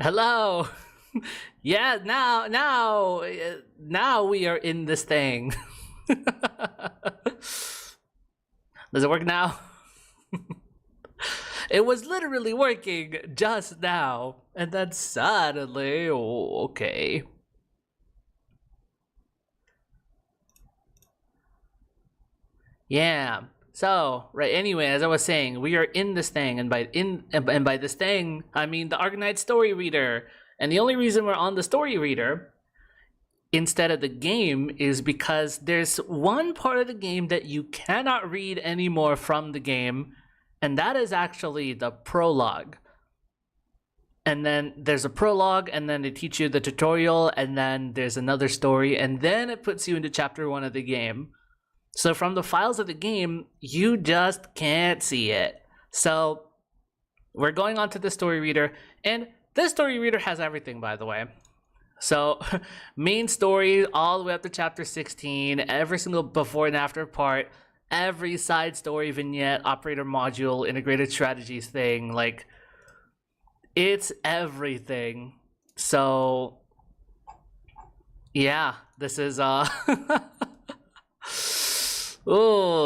Hello. Yeah, now we are in this thing. Does it work now? It was literally working just now, and then suddenly, oh, okay. Yeah. So, right, anyway, as I was saying, we are in this thing, and by this thing, I mean the Arknights story reader. And the only reason we're on the story reader instead of the game is because there's one part of the game that you cannot read anymore from the game, and that is actually the prologue. And then there's a prologue, and then they teach you the tutorial, and then there's another story, and then it puts you into chapter 1 of the game. So from the files of the game, you just can't see it. So we're going on to the story reader, and this story reader has everything, by the way. So main story all the way up to chapter 16, every single before and after part, every side story vignette, operator module, integrated strategies thing, like it's everything. So yeah, this is oh,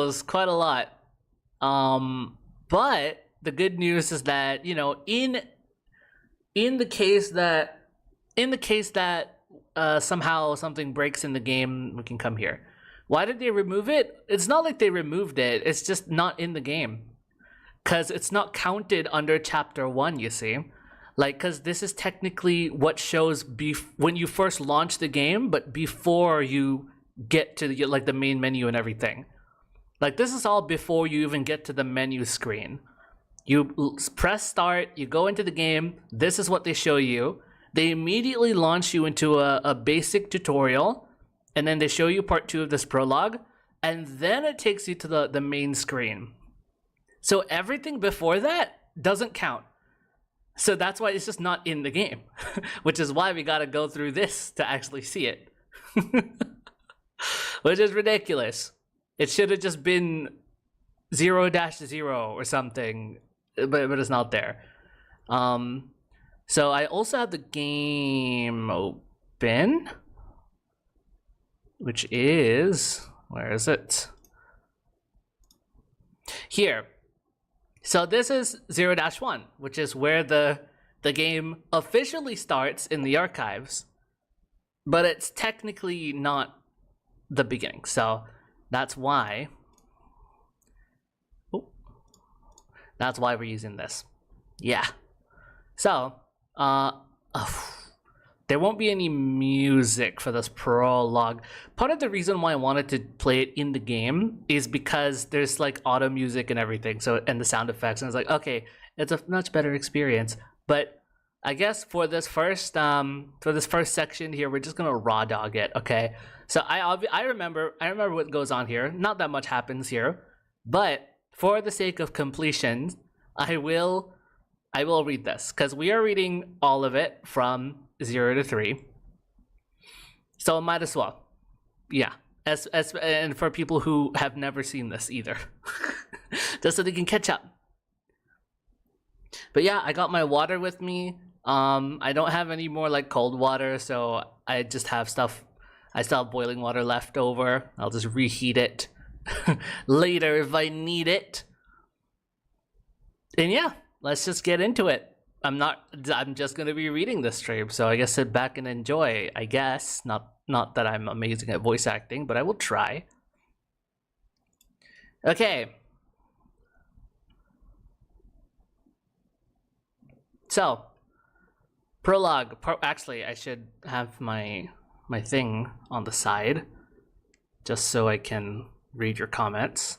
it's quite a lot. But the good news is that, you know, in the case that somehow something breaks in the game, we can come here. Why did they remove it? It's not like they removed it, it's just not in the game. Because it's not counted under chapter 1, you see. Like, because this is technically what shows when you first launch the game, but before you get to like the main menu and everything. Like, this is all before you even get to the menu screen. You press start, you go into the game, this is what they show you. They immediately launch you into a basic tutorial, and then they show you part 2 of this prologue, and then it takes you to the main screen. So everything before that doesn't count. So that's why it's just not in the game, which is why we gotta go through this to actually see it. Which is ridiculous. It should have just been 0-0 or something, but it's not there. So I also have the game open, which is, where is it? Here. So this is 0-1, which is where the game officially starts in the archives, but it's technically not the beginning. So that's why we're using this. Yeah. So there won't be any music for this prologue. Part of the reason why I wanted to play it in the game is because there's like auto music and everything, so, and the sound effects, and it's like, okay, it's a much better experience. But I guess for this first section here, we're just gonna raw dog it, okay? So I remember what goes on here. Not that much happens here, but for the sake of completion, I will read this, because we are reading all of it from 0 to 3. So might as well. Yeah. And for people who have never seen this either. Just so they can catch up. But yeah, I got my water with me. I don't have any more like cold water, so I just have stuff. I still have boiling water left over. I'll just reheat it later if I need it. And yeah, let's just get into it. I'm just gonna be reading this stream, so I guess sit back and enjoy, I guess. Not that I'm amazing at voice acting, but I will try. Okay. So, prologue. Actually, I should have my thing on the side, just so I can read your comments.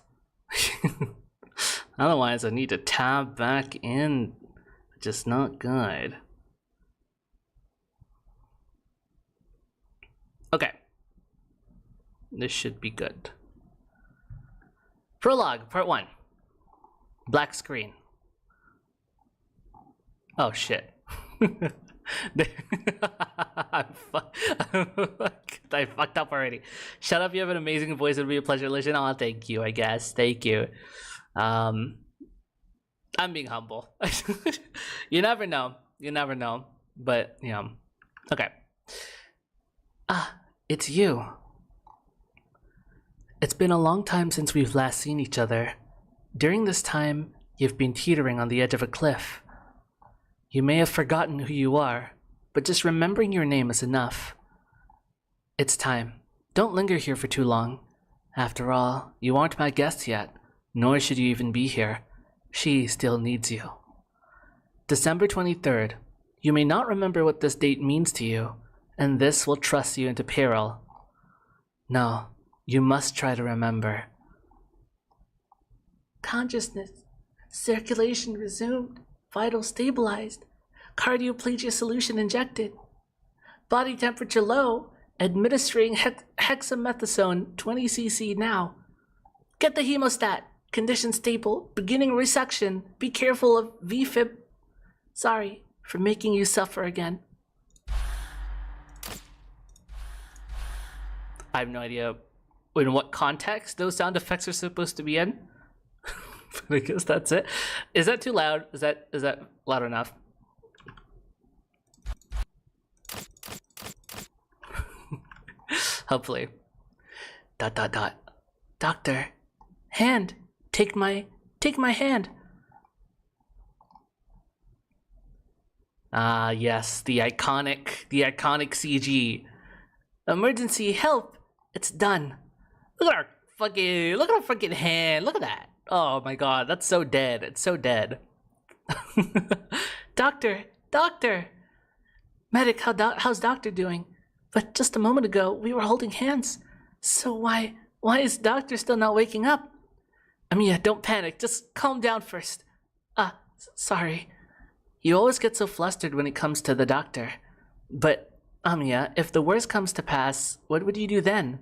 Otherwise, I need to tab back in. Just not good. Okay. This should be good. Prologue, part 1. Black screen. Oh shit. I fucked up already. Shut up, you have an amazing voice. It'll be a pleasure to listen. Oh, thank you, I guess. Thank you. I'm being humble. You never know. You never know. But, you know, okay. Ah, it's you. It's been a long time since we've last seen each other. During this time, you've been teetering on the edge of a cliff. You may have forgotten who you are, but just remembering your name is enough. It's time. Don't linger here for too long. After all, you aren't my guest yet, nor should you even be here. She still needs you. December 23rd. You may not remember what this date means to you, and this will thrust you into peril. No, you must try to remember. Consciousness, circulation resumed, vitals stabilized, cardioplegia solution injected, body temperature low, administering hexamethasone 20 cc now. Get the hemostat, condition stable, beginning resection, be careful of VFib. Sorry for making you suffer again. I have no idea in what context those sound effects are supposed to be in. But I guess that's it. Is that too loud? Is that loud enough? Hopefully. ... Doctor, hand. Take my hand. Ah, yes, the iconic CG. Emergency help. It's done. Look at our fucking hand. Look at that. Oh my god, that's so dead. It's so dead. Doctor. Medic, how's Doctor doing? But just a moment ago, we were holding hands. So why is Doctor still not waking up? Amiya, don't panic. Just calm down first. Sorry. You always get so flustered when it comes to the Doctor. But, Amiya, if the worst comes to pass, what would you do then?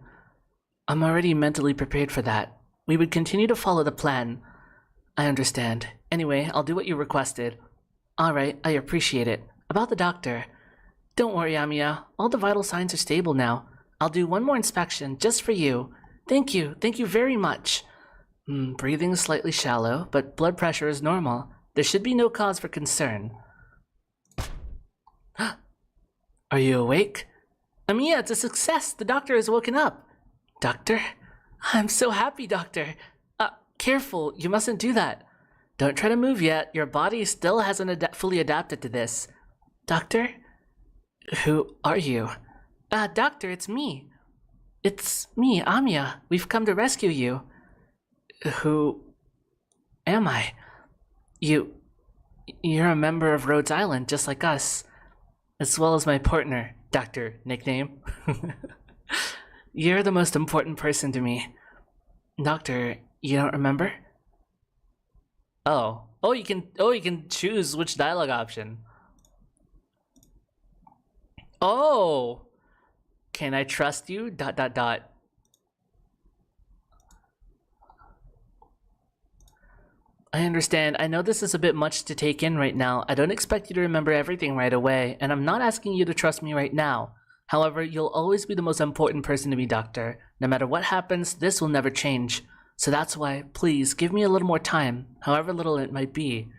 I'm already mentally prepared for that. We would continue to follow the plan. I understand. Anyway, I'll do what you requested. Alright, I appreciate it. About the Doctor. Don't worry, Amiya. All the vital signs are stable now. I'll do one more inspection, just for you. Thank you very much. Breathing is slightly shallow, but blood pressure is normal. There should be no cause for concern. Are you awake? Amiya, it's a success! The Doctor has woken up! Doctor? I'm so happy, Doctor! Careful, you mustn't do that. Don't try to move yet. Your body still hasn't fully adapted to this. Doctor? Who are you? Doctor, it's me. It's me, Amiya. We've come to rescue you. Who am I? You're a member of Rhodes Island, just like us. As well as my partner, Doctor Nickname. You're the most important person to me. Doctor, you don't remember? Oh, you can choose which dialogue option. Oh, can I trust you? ... I understand. I know this is a bit much to take in right now. I don't expect you to remember everything right away, and I'm not asking you to trust me right now. However, you'll always be the most important person to me, Doctor. No matter what happens, this will never change. So that's why, please, give me a little more time, however little it might be.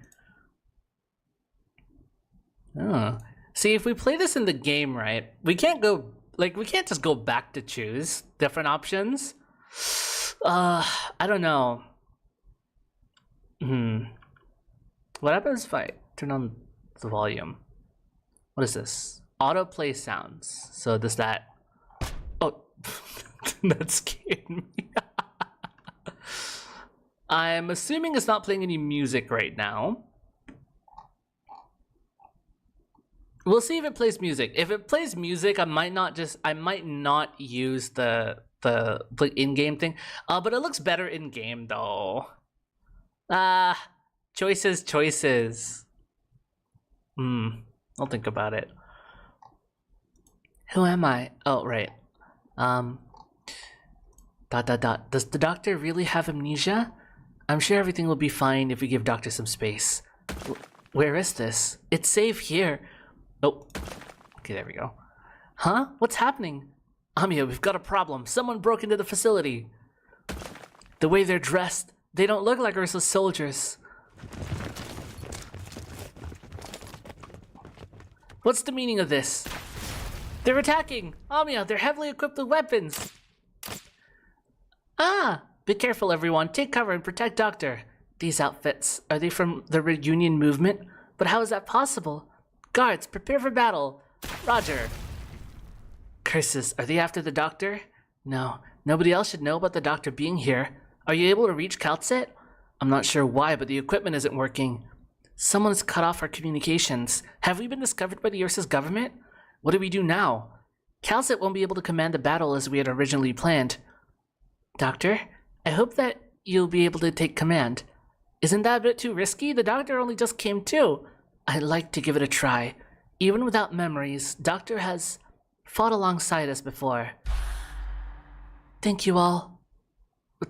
Oh. See, if we play this in the game, right, we can't just go back to choose different options. I don't know. What happens if I turn on the volume? What is this? Autoplay sounds. So does that... Oh, that scared me. I'm assuming it's not playing any music right now. We'll see if it plays music. If it plays music, I might not use the in-game thing. But it looks better in-game though. Choices. I'll think about it. Who am I? Oh, right. Does the Doctor really have amnesia? I'm sure everything will be fine if we give Doctor some space. Where is this? It's safe here. Oh. Okay, there we go. Huh? What's happening? Amiya, we've got a problem. Someone broke into the facility. The way they're dressed, they don't look like Ursa's soldiers. What's the meaning of this? They're attacking! Amiya, they're heavily equipped with weapons! Ah! Be careful, everyone. Take cover and protect Doctor. These outfits, are they from the reunion movement? But how is that possible? Guards, prepare for battle. Roger. Curses, are they after the Doctor? No, nobody else should know about the Doctor being here. Are you able to reach Kaltset? I'm not sure why, but the equipment isn't working. Someone's cut off our communications. Have we been discovered by the Ursa's government? What do we do now? Kaltset won't be able to command the battle as we had originally planned. Doctor, I hope that you'll be able to take command. Isn't that a bit too risky? The Doctor only just came to. I'd like to give it a try. Even without memories, Doctor has fought alongside us before. Thank you all.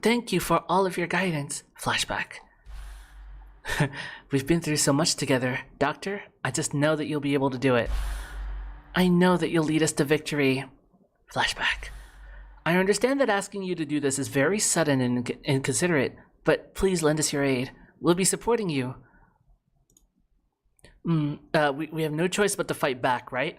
Thank you for all of your guidance. Flashback. We've been through so much together. Doctor, I just know that you'll be able to do it. I know that you'll lead us to victory. Flashback. I understand that asking you to do this is very sudden and inconsiderate, but please lend us your aid. We'll be supporting you. We have no choice but to fight back, right?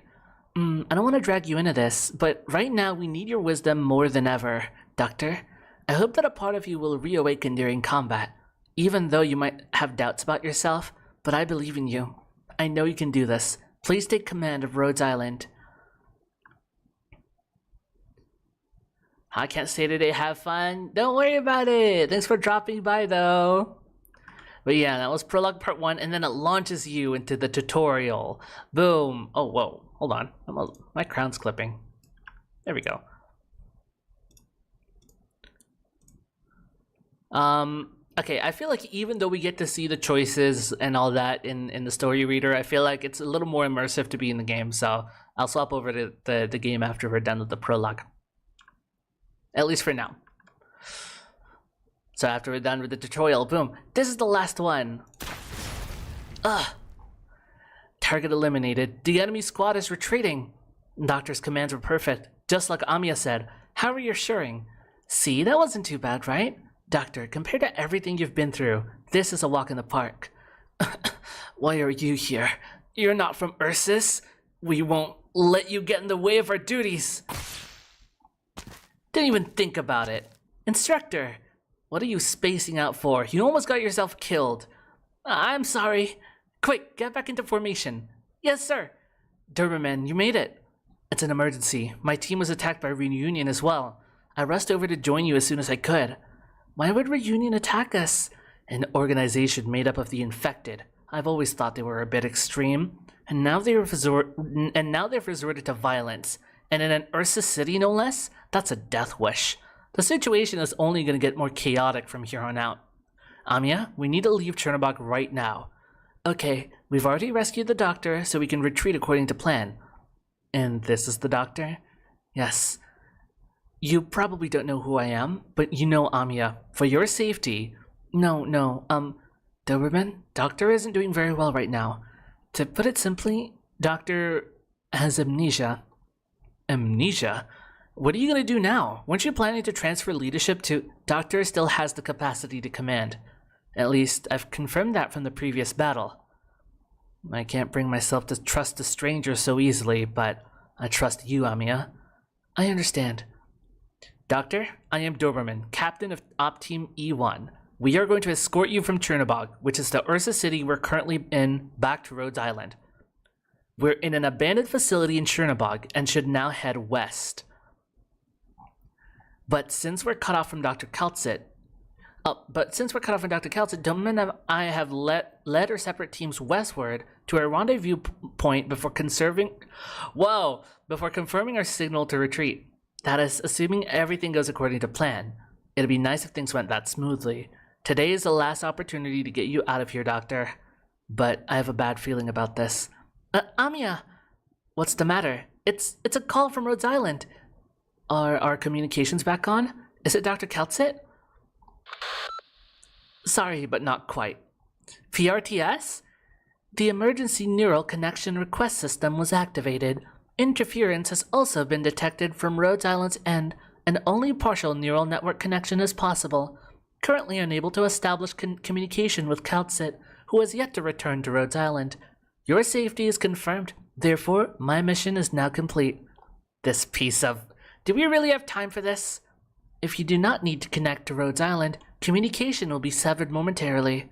I don't want to drag you into this, but right now we need your wisdom more than ever. Doctor, I hope that a part of you will reawaken during combat. Even though you might have doubts about yourself, but I believe in you. I know you can do this. Please take command of Rhodes Island. I can't stay today, have fun. Don't worry about it. Thanks for dropping by though. But yeah, that was Prologue Part 1, and then it launches you into the tutorial. Boom. Oh, whoa. Hold on. My crown's clipping. There we go. Okay, I feel like even though we get to see the choices and all that in the story reader, I feel like it's a little more immersive to be in the game, so I'll swap over to the game after we're done with the prologue. At least for now. So after we're done with the tutorial, boom, this is the last one. Target eliminated. The enemy squad is retreating. Doctor's commands were perfect, just like Amiya said. How reassuring. See, that wasn't too bad, right? Doctor, compared to everything you've been through, this is a walk in the park. Why are you here? You're not from Ursus. We won't let you get in the way of our duties. Didn't even think about it. Instructor, what are you spacing out for? You almost got yourself killed. I'm sorry. Quick, get back into formation. Yes, sir. Doberman, you made it. It's an emergency. My team was attacked by Reunion as well. I rushed over to join you as soon as I could. Why would Reunion attack us? An organization made up of the infected. I've always thought they were a bit extreme. And now they've resorted to violence. And in an Ursa city, no less? That's a death wish. The situation is only going to get more chaotic from here on out. Amiya, we need to leave Chernobog right now. Okay, we've already rescued the Doctor, so we can retreat according to plan. And this is the Doctor? Yes. You probably don't know who I am, but you know Amiya. For your safety... No, Doberman, Doctor isn't doing very well right now. To put it simply, Doctor has amnesia. Amnesia? What are you going to do now? Weren't you planning to transfer leadership to... Doctor still has the capacity to command. At least, I've confirmed that from the previous battle. I can't bring myself to trust a stranger so easily, but I trust you, Amiya. I understand. Doctor, I am Doberman, captain of Op Team E1. We are going to escort you from Chernobog, which is the Ursa city we're currently in, back to Rhodes Island. We're in an abandoned facility in Chernobog and should now head west. But since we're cut off from Dr. Kaltset, Doberman and I have led our separate teams westward to a rendezvous point before confirming our signal to retreat. That is, assuming everything goes according to plan. It'd be nice if things went that smoothly. Today is the last opportunity to get you out of here, Doctor. But I have a bad feeling about this. Amiya! What's the matter? It's a call from Rhodes Island. Are our communications back on? Is it Dr. Kaltset? Sorry, but not quite. PRTS? The emergency neural connection request system was activated. Interference has also been detected from Rhodes Island's end, and only partial neural network connection is possible. Currently unable to establish communication with Kaltset, who has yet to return to Rhodes Island. Your safety is confirmed, Therefore, my mission is now complete. This piece of... Do we really have time for this? If you do not need to connect to Rhodes Island, communication will be severed momentarily.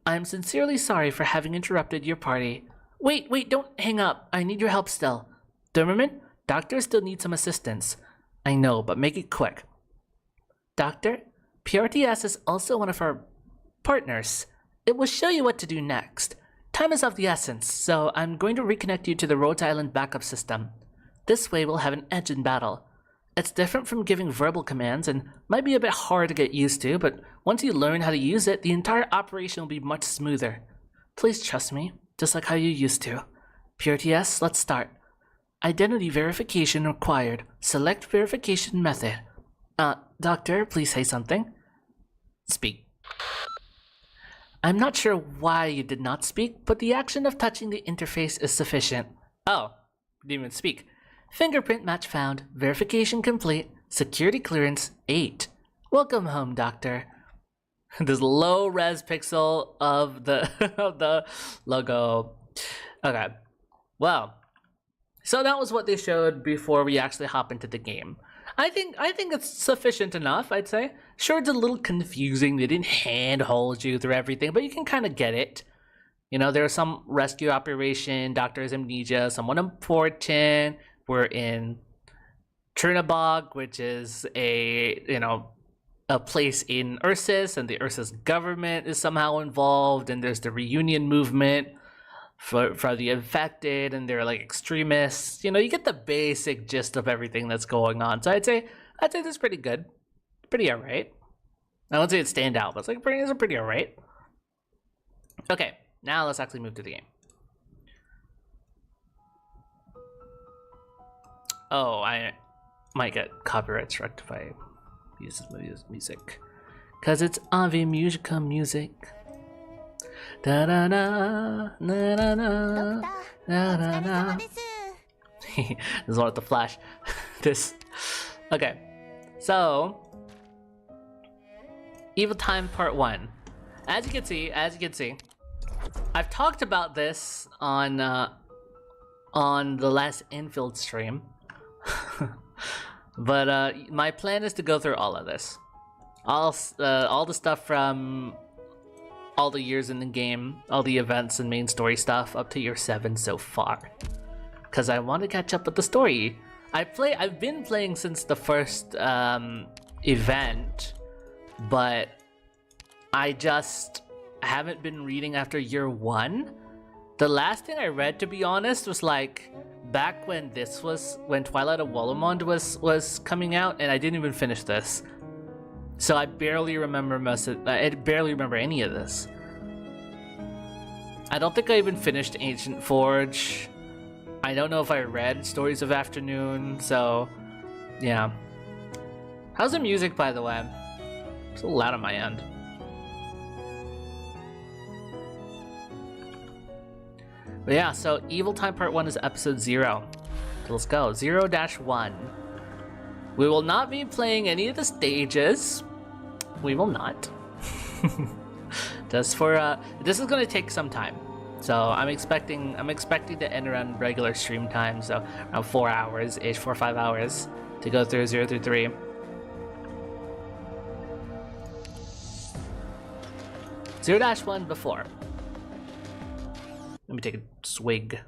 I am sincerely sorry for having interrupted your party. Wait, don't hang up. I need your help still. Doberman, Doctor still needs some assistance. I know, but make it quick. Doctor, PRTS is also one of our partners. It will show you what to do next. Time is of the essence, so I'm going to reconnect you to the Rhodes Island backup system. This way we'll have an edge in battle. It's different from giving verbal commands and might be a bit hard to get used to, but once you learn how to use it, the entire operation will be much smoother. Please trust me, just like how you used to. PRTS, let's start. Identity verification required. Select verification method. Doctor, please say something. Speak. I'm not sure why you did not speak, but the action of touching the interface is sufficient. Oh, didn't even speak. Fingerprint match found. Verification complete. Security clearance 8. Welcome home, Doctor. This low-res pixel of the of the logo. Okay. Well, so that was what they showed before we actually hop into the game. I think it's sufficient enough, I'd say. Sure, it's a little confusing. They didn't handhold you through everything, but you can kind of get it. You know, there's some rescue operation, Doctor's amnesia, someone important. We're in Chernobog, which is a place in Ursus, and the Ursus government is somehow involved, and there's the reunion movement for the infected, and they're like extremists. You know, you get the basic gist of everything that's going on. So I'd say that's pretty good, pretty alright. I wouldn't say it's stand out, but it's like pretty alright. Okay, now let's actually move to the game. Oh, I might get copyright struck if I use this music, cause it's Ave Musica music. Da da da da da da da da. This is one with the Flash. Okay, so Evil Time Part 1. As you can see, I've talked about this on the last Infield stream. But my plan is to go through all of this, all the stuff from all the years in the game, all the events and main story stuff up to year 7 so far, because I want to catch up with the story. I've been playing since the first event, but I just haven't been reading after year 1. The last thing I read, to be honest, was like back when Twilight of Wolamond was coming out, and I didn't even finish this. So I barely remember any of this. I don't think I even finished Ancient Forge. I don't know if I read Stories of Afternoon, so yeah. How's the music, by the way? It's a little loud on my end. But yeah, so Evil Time Part 1 is episode 0. So let's go. 0-1. We will not be playing any of the stages. We will not. Just for this is gonna take some time. So I'm expecting to end around regular stream time, so around 4 hours-ish, 4 or 5 hours to go through 0 through 3. (0-1) before. Let me take a swig.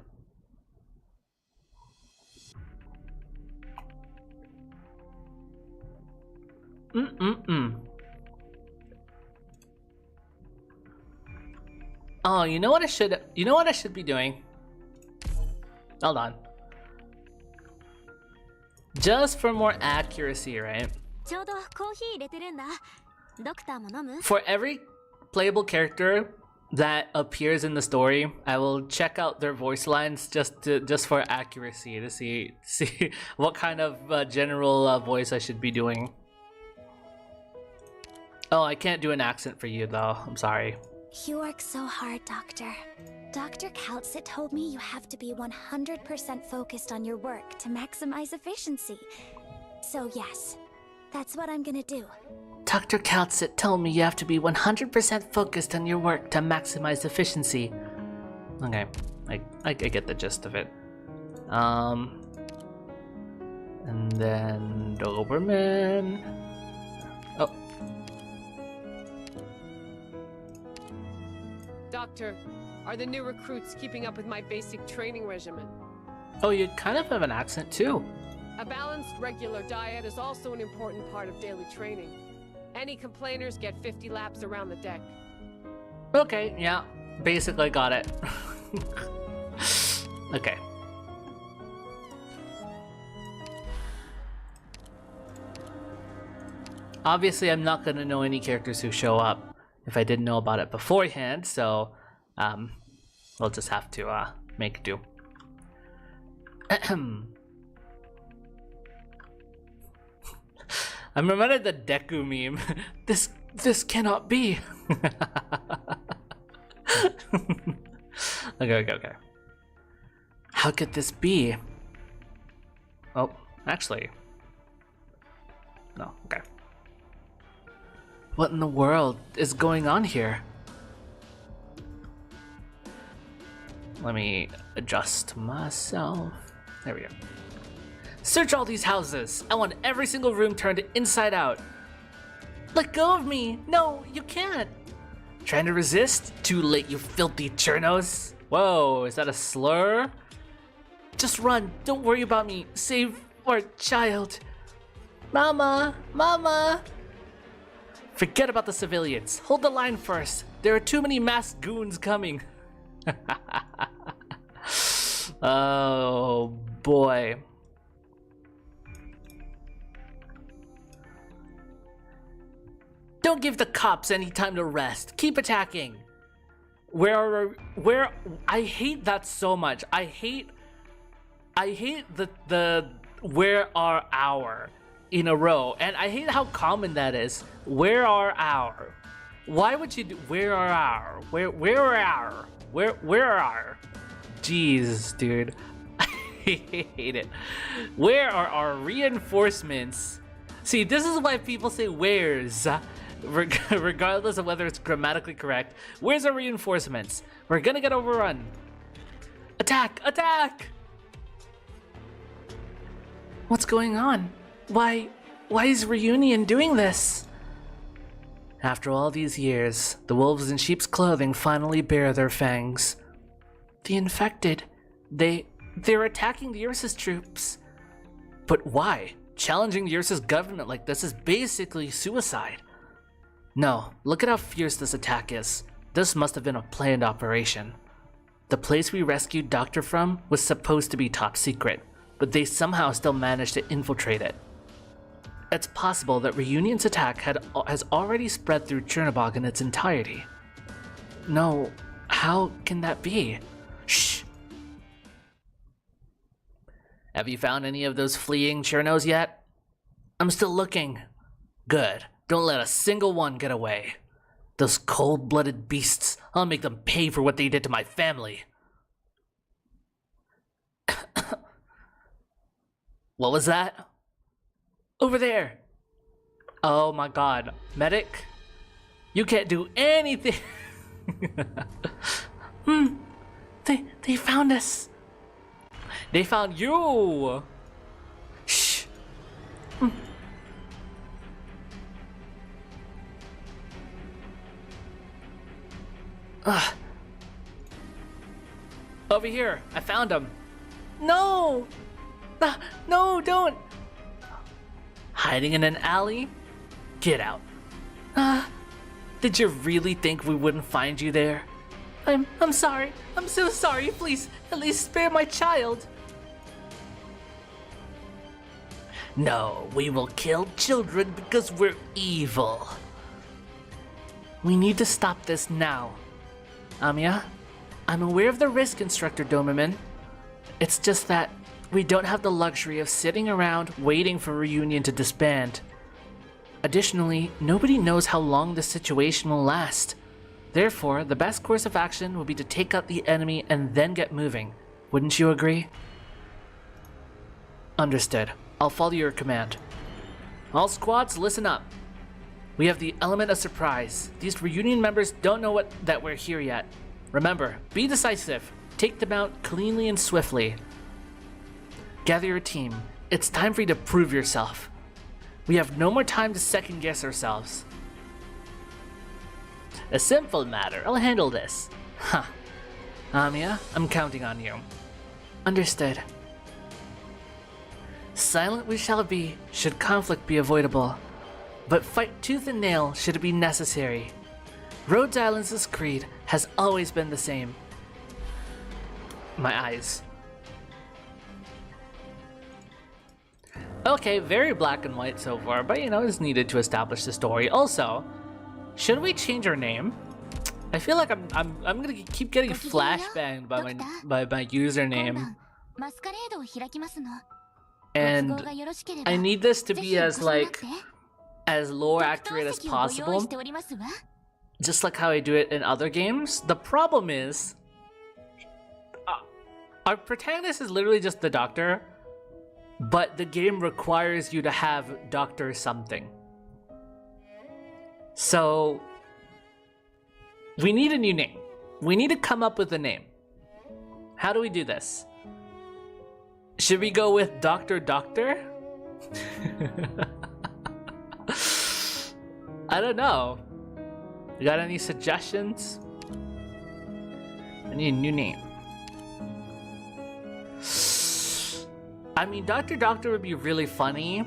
Oh, you know what I should be doing? Hold on. Just for more accuracy, right? For every playable character that appears in the story, I will check out their voice lines just for accuracy, to see what kind of general voice I should be doing. Oh, I can't do an accent for you though. I'm sorry. You work so hard, Doctor. Dr. Kaltsit told me you have to be 100% focused on your work to maximize efficiency. So yes, that's what I'm gonna do. Dr. Kaltsit told me you have to be 100% focused on your work to maximize efficiency. Okay, I get the gist of it. And then Doberman. Oh. Doctor, are the new recruits keeping up with my basic training regimen? Oh, you kind of have an accent too. A balanced, regular diet is also an important part of daily training. Any complainers get 50 laps around the deck. Okay, yeah. Basically got it. Okay. Obviously, I'm not gonna know any characters who show up if I didn't know about it beforehand, so we'll just have to make do. I'm reminded the Deku meme. This cannot be. Okay. How could this be? Oh, actually. No, okay. What in the world is going on here? Let me adjust myself. There we go. Search all these houses. I want every single room turned inside out. Let go of me. No, you can't. Trying to resist? Too late, you filthy churnos. Whoa, is that a slur? Just run. Don't worry about me. Save our child. Mama, Mama. Forget about the civilians. Hold the line first. There are too many masked goons coming. Oh boy. Don't give the cops any time to rest. Keep attacking. Where I hate that so much. I hate the where are our in a row, and I hate how common that is. Where are our? Why would you do where are our? Where are our? Where are our? Jeez, dude. I hate it. Where are our reinforcements? See, this is why people say where's. Regardless of whether it's grammatically correct. Where's our reinforcements? We're gonna get overrun. Attack! Attack! What's going on? Why is Reunion doing this? After all these years, the wolves in sheep's clothing finally bare their fangs. The infected, they're attacking the Ursus troops. But why? Challenging the Ursus government like this is basically suicide. No, look at how fierce this attack is. This must have been a planned operation. The place we rescued Doctor from was supposed to be top secret, but they somehow still managed to infiltrate it. It's possible that Reunion's attack has already spread through Chernobog in its entirety. No, how can that be? Shh! Have you found any of those fleeing Chernos yet? I'm still looking. Good. Don't let a single one get away. Those cold-blooded beasts, I'll make them pay for what they did to my family. What was that? Over there. Oh my god. Medic? You can't do anything. They found us. They found you. Shh. Over here. I found him. No! No, don't! Hiding in an alley? Get out. Did you really think we wouldn't find you there? I'm sorry. I'm so sorry. Please, at least spare my child. No, we will kill children because we're evil. We need to stop this now. Amiya, I'm aware of the risk, Instructor Doberman. It's just that we don't have the luxury of sitting around waiting for Reunion to disband. Additionally, nobody knows how long this situation will last. Therefore, the best course of action will be to take out the enemy and then get moving. Wouldn't you agree? Understood. I'll follow your command. All squads, listen up. We have the element of surprise. These Reunion members don't know that we're here yet. Remember, be decisive. Take them out cleanly and swiftly. Gather your team. It's time for you to prove yourself. We have no more time to second guess ourselves. A simple matter. I'll handle this. Huh. Amiya, I'm counting on you. Understood. Silent we shall be, should conflict be avoidable. But fight tooth and nail should it be necessary. Rhodes Island's creed has always been the same. My eyes. Okay, very black and white so far, but you know, it's needed to establish the story. Also, should we change our name? I feel like I'm gonna keep getting flashbanged by my username. And I need this to be as lore accurate as possible. Just like how I do it in other games. The problem is our protagonist is literally just the doctor, but the game requires you to have Doctor something. So we need a new name. We need to come up with a name. How do we do this? Should we go with Doctor? I don't know. You got any suggestions? I need a new name. I mean, Doctor would be really funny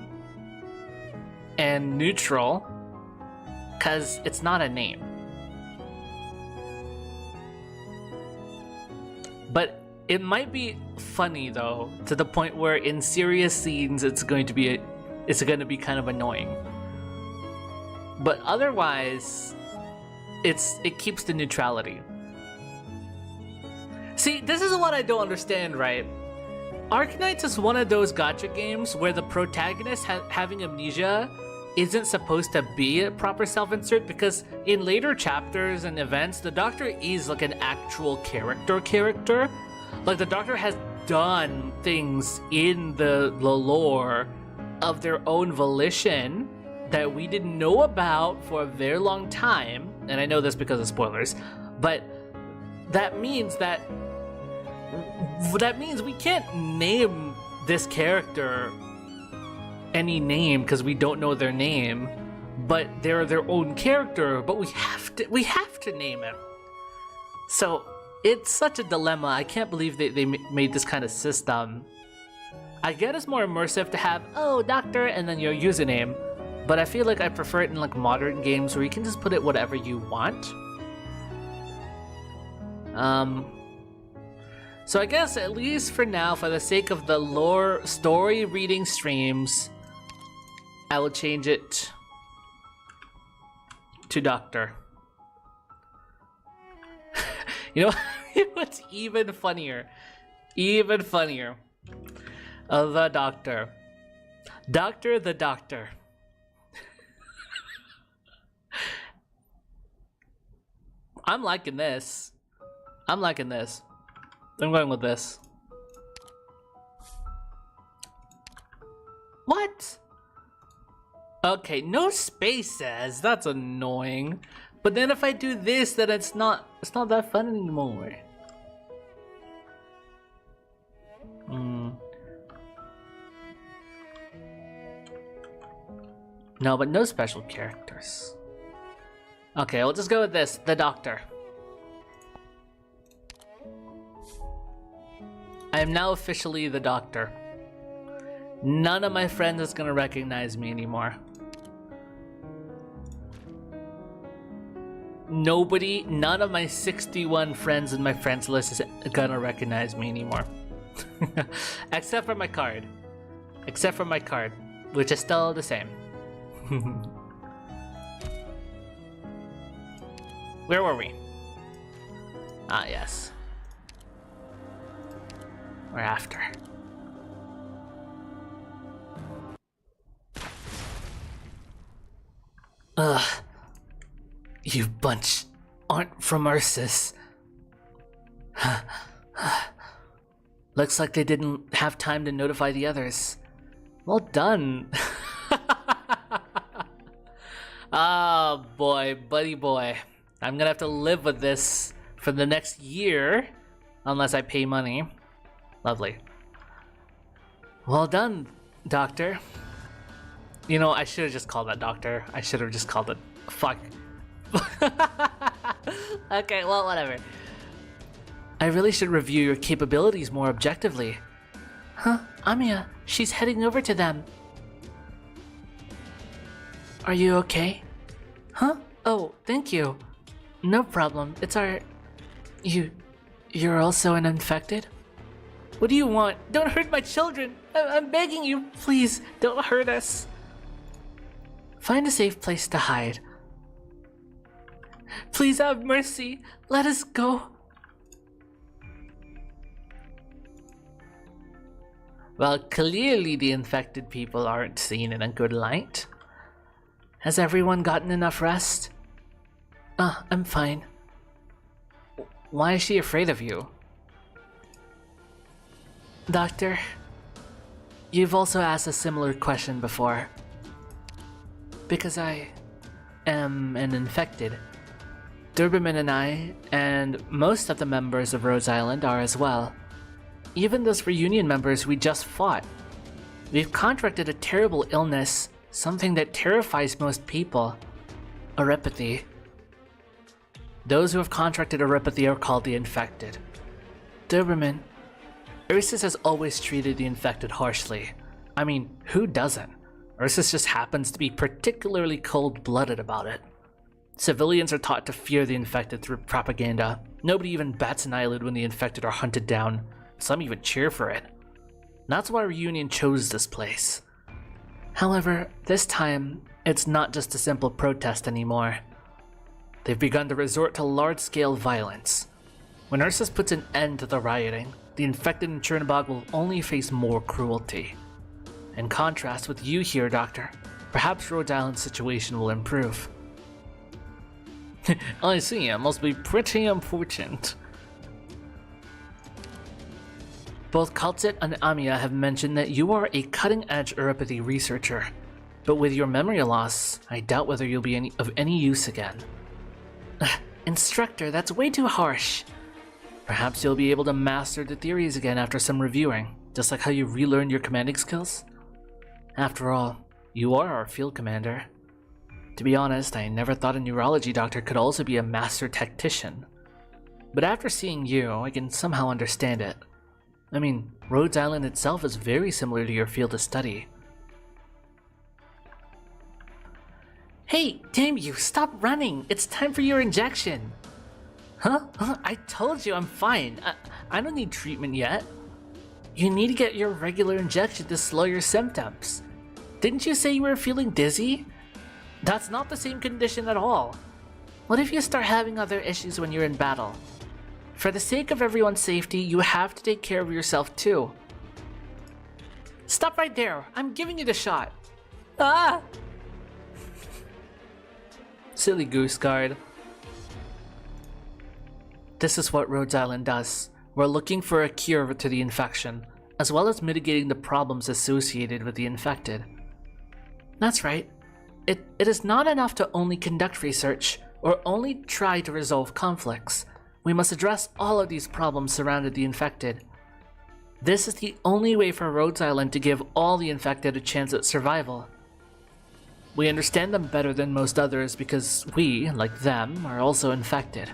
and neutral because it's not a name. But it might be funny though, to the point where in serious scenes it's going to be kind of annoying. But otherwise, it keeps the neutrality. See, this is what I don't understand, right? Arknights is one of those gacha games where the protagonist having amnesia isn't supposed to be a proper self-insert, because in later chapters and events, the Doctor is like an actual character. Like the Doctor has done things in the lore of their own volition that we didn't know about for a very long time, and I know this because of spoilers, but that means we can't name this character any name because we don't know their name, but they're their own character, but we have to name him. So it's such a dilemma. I can't believe they made this kind of system. I get it's more immersive to have, oh, Doctor, and then your username, but I feel like I prefer it in like modern games where you can just put it whatever you want. So I guess at least for now, for the sake of the lore story reading streams, I will change it to Doctor. You know what's even funnier? Even funnier. The Doctor. Doctor the Doctor. I'm liking this. I'm liking this. I'm going with this. What? Okay, no spaces. That's annoying. But then if I do this, then it's not that fun anymore. No, but no special characters. Okay, we'll just go with this, the Doctor. I am now officially the Doctor. None of my friends is gonna recognize me anymore. None of my 61 friends in my friends list is gonna recognize me anymore. Except for my card. Except for my card, which is still the same. Where were we? Ah, yes. We're after. Ugh. You bunch aren't from Ursus. Looks like they didn't have time to notify the others. Well done. Ah, boy, buddy boy. I'm gonna have to live with this for the next year, unless I pay money. Lovely. Well done, Doctor. You know, I should have just called that Doctor. I should have just called it... Fuck. Okay, well, whatever. I really should review your capabilities more objectively. Huh? Amiya, she's heading over to them. Are you okay? Huh? Oh, thank you. No problem. It's our... You're also an infected? What do you want? Don't hurt my children! I'm begging you, please, don't hurt us. Find a safe place to hide. Please have mercy. Let us go. Well, clearly the infected people aren't seen in a good light. Has everyone gotten enough rest? I'm fine. Why is she afraid of you? Doctor, you've also asked a similar question before. Because I am an infected. Doberman and I, and most of the members of Rhodes Island are as well. Even those reunion members we just fought. We've contracted a terrible illness, something that terrifies most people. Oripathy. Those who have contracted oripathy are called the infected. Doberman, Ursus has always treated the infected harshly. I mean, who doesn't? Ursus just happens to be particularly cold-blooded about it. Civilians are taught to fear the infected through propaganda. Nobody even bats an eyelid when the infected are hunted down. Some even cheer for it. That's why Reunion chose this place. However, this time, it's not just a simple protest anymore. They've begun to resort to large-scale violence. When Ursus puts an end to the rioting, the infected in Chernobog will only face more cruelty. In contrast with you here, Doctor, perhaps Rhode Island's situation will improve. I see, it must be pretty important. Both Kaltsit and Amiya have mentioned that you are a cutting-edge oripathy researcher, but with your memory loss, I doubt whether you'll be of any use again. Instructor, that's way too harsh. Perhaps you'll be able to master the theories again after some reviewing, just like how you relearned your commanding skills. After all, you are our field commander. To be honest, I never thought a neurology doctor could also be a master tactician. But after seeing you, I can somehow understand it. I mean, Rhodes Island itself is very similar to your field of study. Hey, damn you, stop running! It's time for your injection! Huh? I told you I'm fine. I don't need treatment yet. You need to get your regular injection to slow your symptoms. Didn't you say you were feeling dizzy? That's not the same condition at all. What if you start having other issues when you're in battle? For the sake of everyone's safety, you have to take care of yourself too. Stop right there! I'm giving you the shot! Ah! Silly goose guard. This is what Rhodes Island does. We're looking for a cure to the infection, as well as mitigating the problems associated with the infected. That's right. It is not enough to only conduct research, or only try to resolve conflicts. We must address all of these problems surrounding the infected. This is the only way for Rhodes Island to give all the infected a chance at survival. We understand them better than most others because we, like them, are also infected.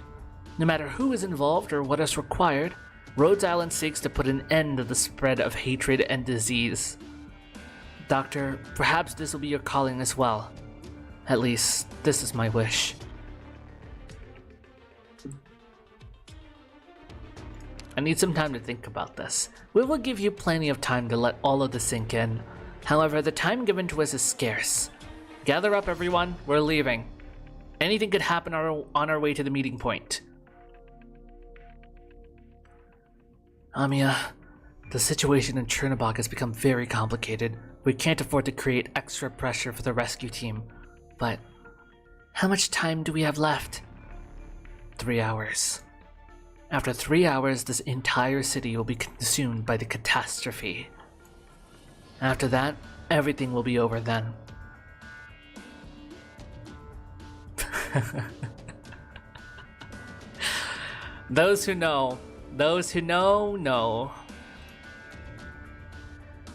No matter who is involved or what is required, Rhodes Island seeks to put an end to the spread of hatred and disease. Doctor, perhaps this will be your calling as well. At least, this is my wish. I need some time to think about this. We will give you plenty of time to let all of this sink in. However, the time given to us is scarce. Gather up, everyone. We're leaving. Anything could happen on our way to the meeting point. Amiya, the situation in Chernobog has become very complicated. We can't afford to create extra pressure for the rescue team. But how much time do we have left? 3 hours. After 3 hours, this entire city will be consumed by the catastrophe. After that, everything will be over then. Those who know, know.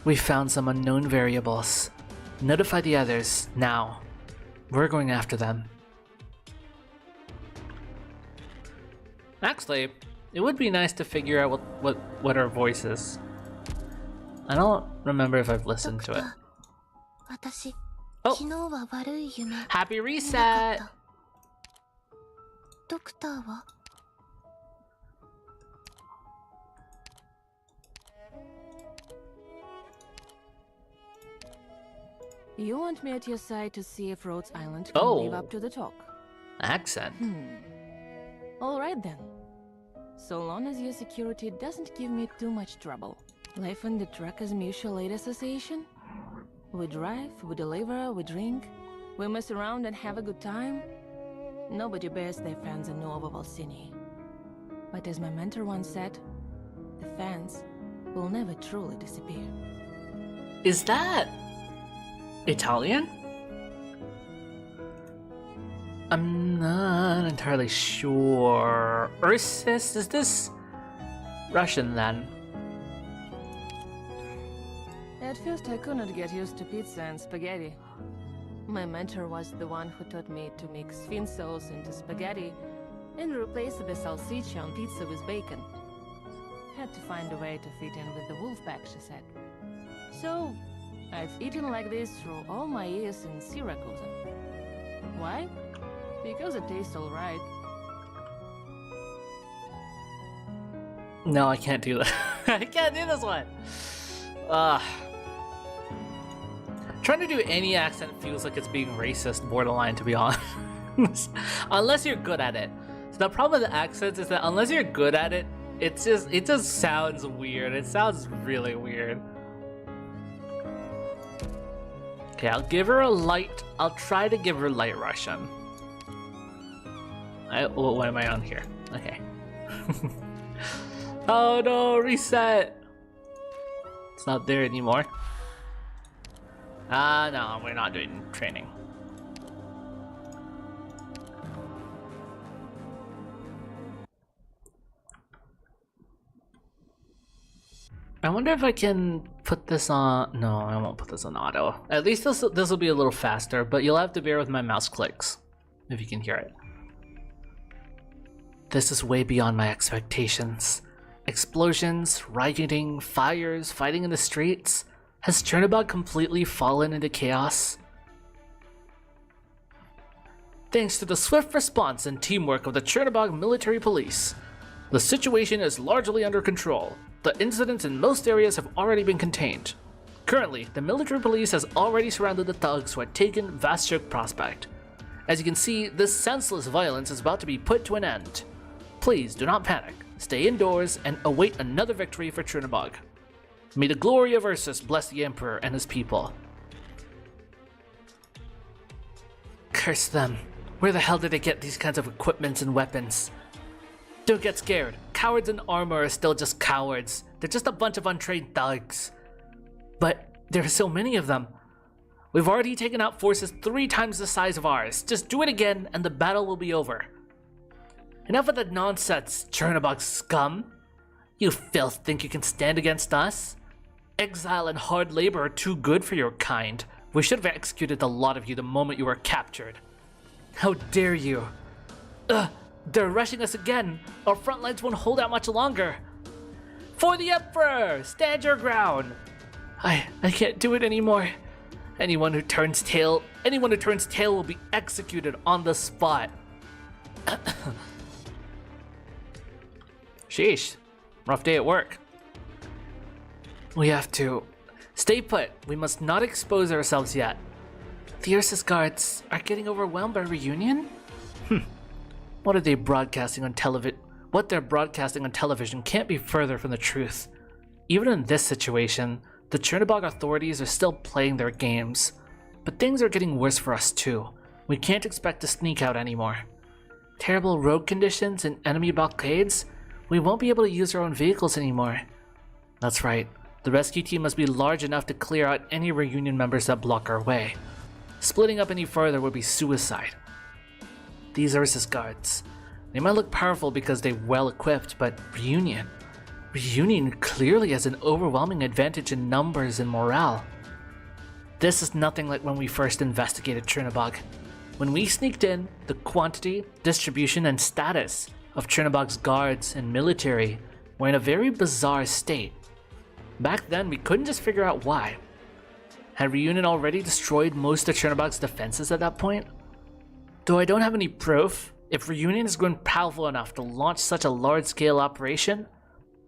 We found some unknown variables. Notify the others, now. We're going after them. Actually, it would be nice to figure out what our voice is. I don't remember if I've listened to it. Oh! Happy reset! You want me at your side to see if Rhodes Island can Oh. live up to the talk. Accent. Alright then. So long as your security doesn't give me too much trouble. Life in the Truckers Mutual Aid Association? We drive, we deliver, we drink, we mess around and have a good time. Nobody bears their fans in Nuovo Valsini. But as my mentor once said, the fans will never truly disappear. Is that Italian? I'm not entirely sure. Ursus, is this Russian then? At first I couldn't get used to pizza and spaghetti. My mentor was the one who taught me to mix fin sauce into spaghetti and replace the salsiccia on pizza with bacon. Had to find a way to fit in with the wolf pack, she said. So, I've eaten like this through all my years in Syracuse. Why? Because it tastes alright. No, I can't do that. I can't do this one. Trying to do any accent feels like it's being racist, borderline, to be honest. Unless you're good at it. So the problem with the accents is that unless you're good at it, it just sounds weird. It sounds really weird. Okay, I'll give her a light. I'll try to give her light Russian. What am I on here? Okay. Oh no, reset. It's not there anymore. No, we're not doing training. I wonder if I can put this on. No, I won't put this on auto. At least this will be a little faster, but you'll have to bear with my mouse clicks if you can hear it. This is way beyond my expectations. Explosions, rioting, fires, fighting in the streets. Has Chernobog completely fallen into chaos? Thanks to the swift response and teamwork of the Chernobog military police, the situation is largely under control. The incidents in most areas have already been contained. Currently, the military police has already surrounded the thugs who had taken Vastchuk Prospect. As you can see, this senseless violence is about to be put to an end. Please do not panic, stay indoors, and await another victory for Chernobog. May the glory of Ursus bless the Emperor and his people. Curse them. Where the hell did they get these kinds of equipments and weapons? Don't get scared. Cowards in armor are still just cowards. They're just a bunch of untrained thugs. But there are so many of them. We've already taken out forces 3 times the size of ours. Just do it again and the battle will be over. Enough of the nonsense, Chernobog scum. You filth think you can stand against us? Exile and hard labor are too good for your kind. We should have executed the lot of you the moment you were captured. How dare you? They're rushing us again. Our front lines won't hold out much longer. For the Emperor! Stand your ground! I can't do it anymore. Anyone who turns tail will be executed on the spot. Sheesh. Rough day at work. We have to stay put. We must not expose ourselves yet. The Ursus guards are getting overwhelmed by reunion? What they're broadcasting on television can't be further from the truth. Even in this situation, the Chernobog authorities are still playing their games. But things are getting worse for us too. We can't expect to sneak out anymore. Terrible road conditions and enemy blockades? We won't be able to use our own vehicles anymore. That's right. The rescue team must be large enough to clear out any reunion members that block our way. Splitting up any further would be suicide. These Ursus guards. They might look powerful because they're well equipped, but reunion. Reunion clearly has an overwhelming advantage in numbers and morale. This is nothing like when we first investigated Chernobog. When we sneaked in, the quantity, distribution, and status of Chernobog's guards and military were in a very bizarre state. Back then, we couldn't just figure out why. Had Reunion already destroyed most of Chernobog's defenses at that point? Though I don't have any proof, if Reunion has grown powerful enough to launch such a large-scale operation,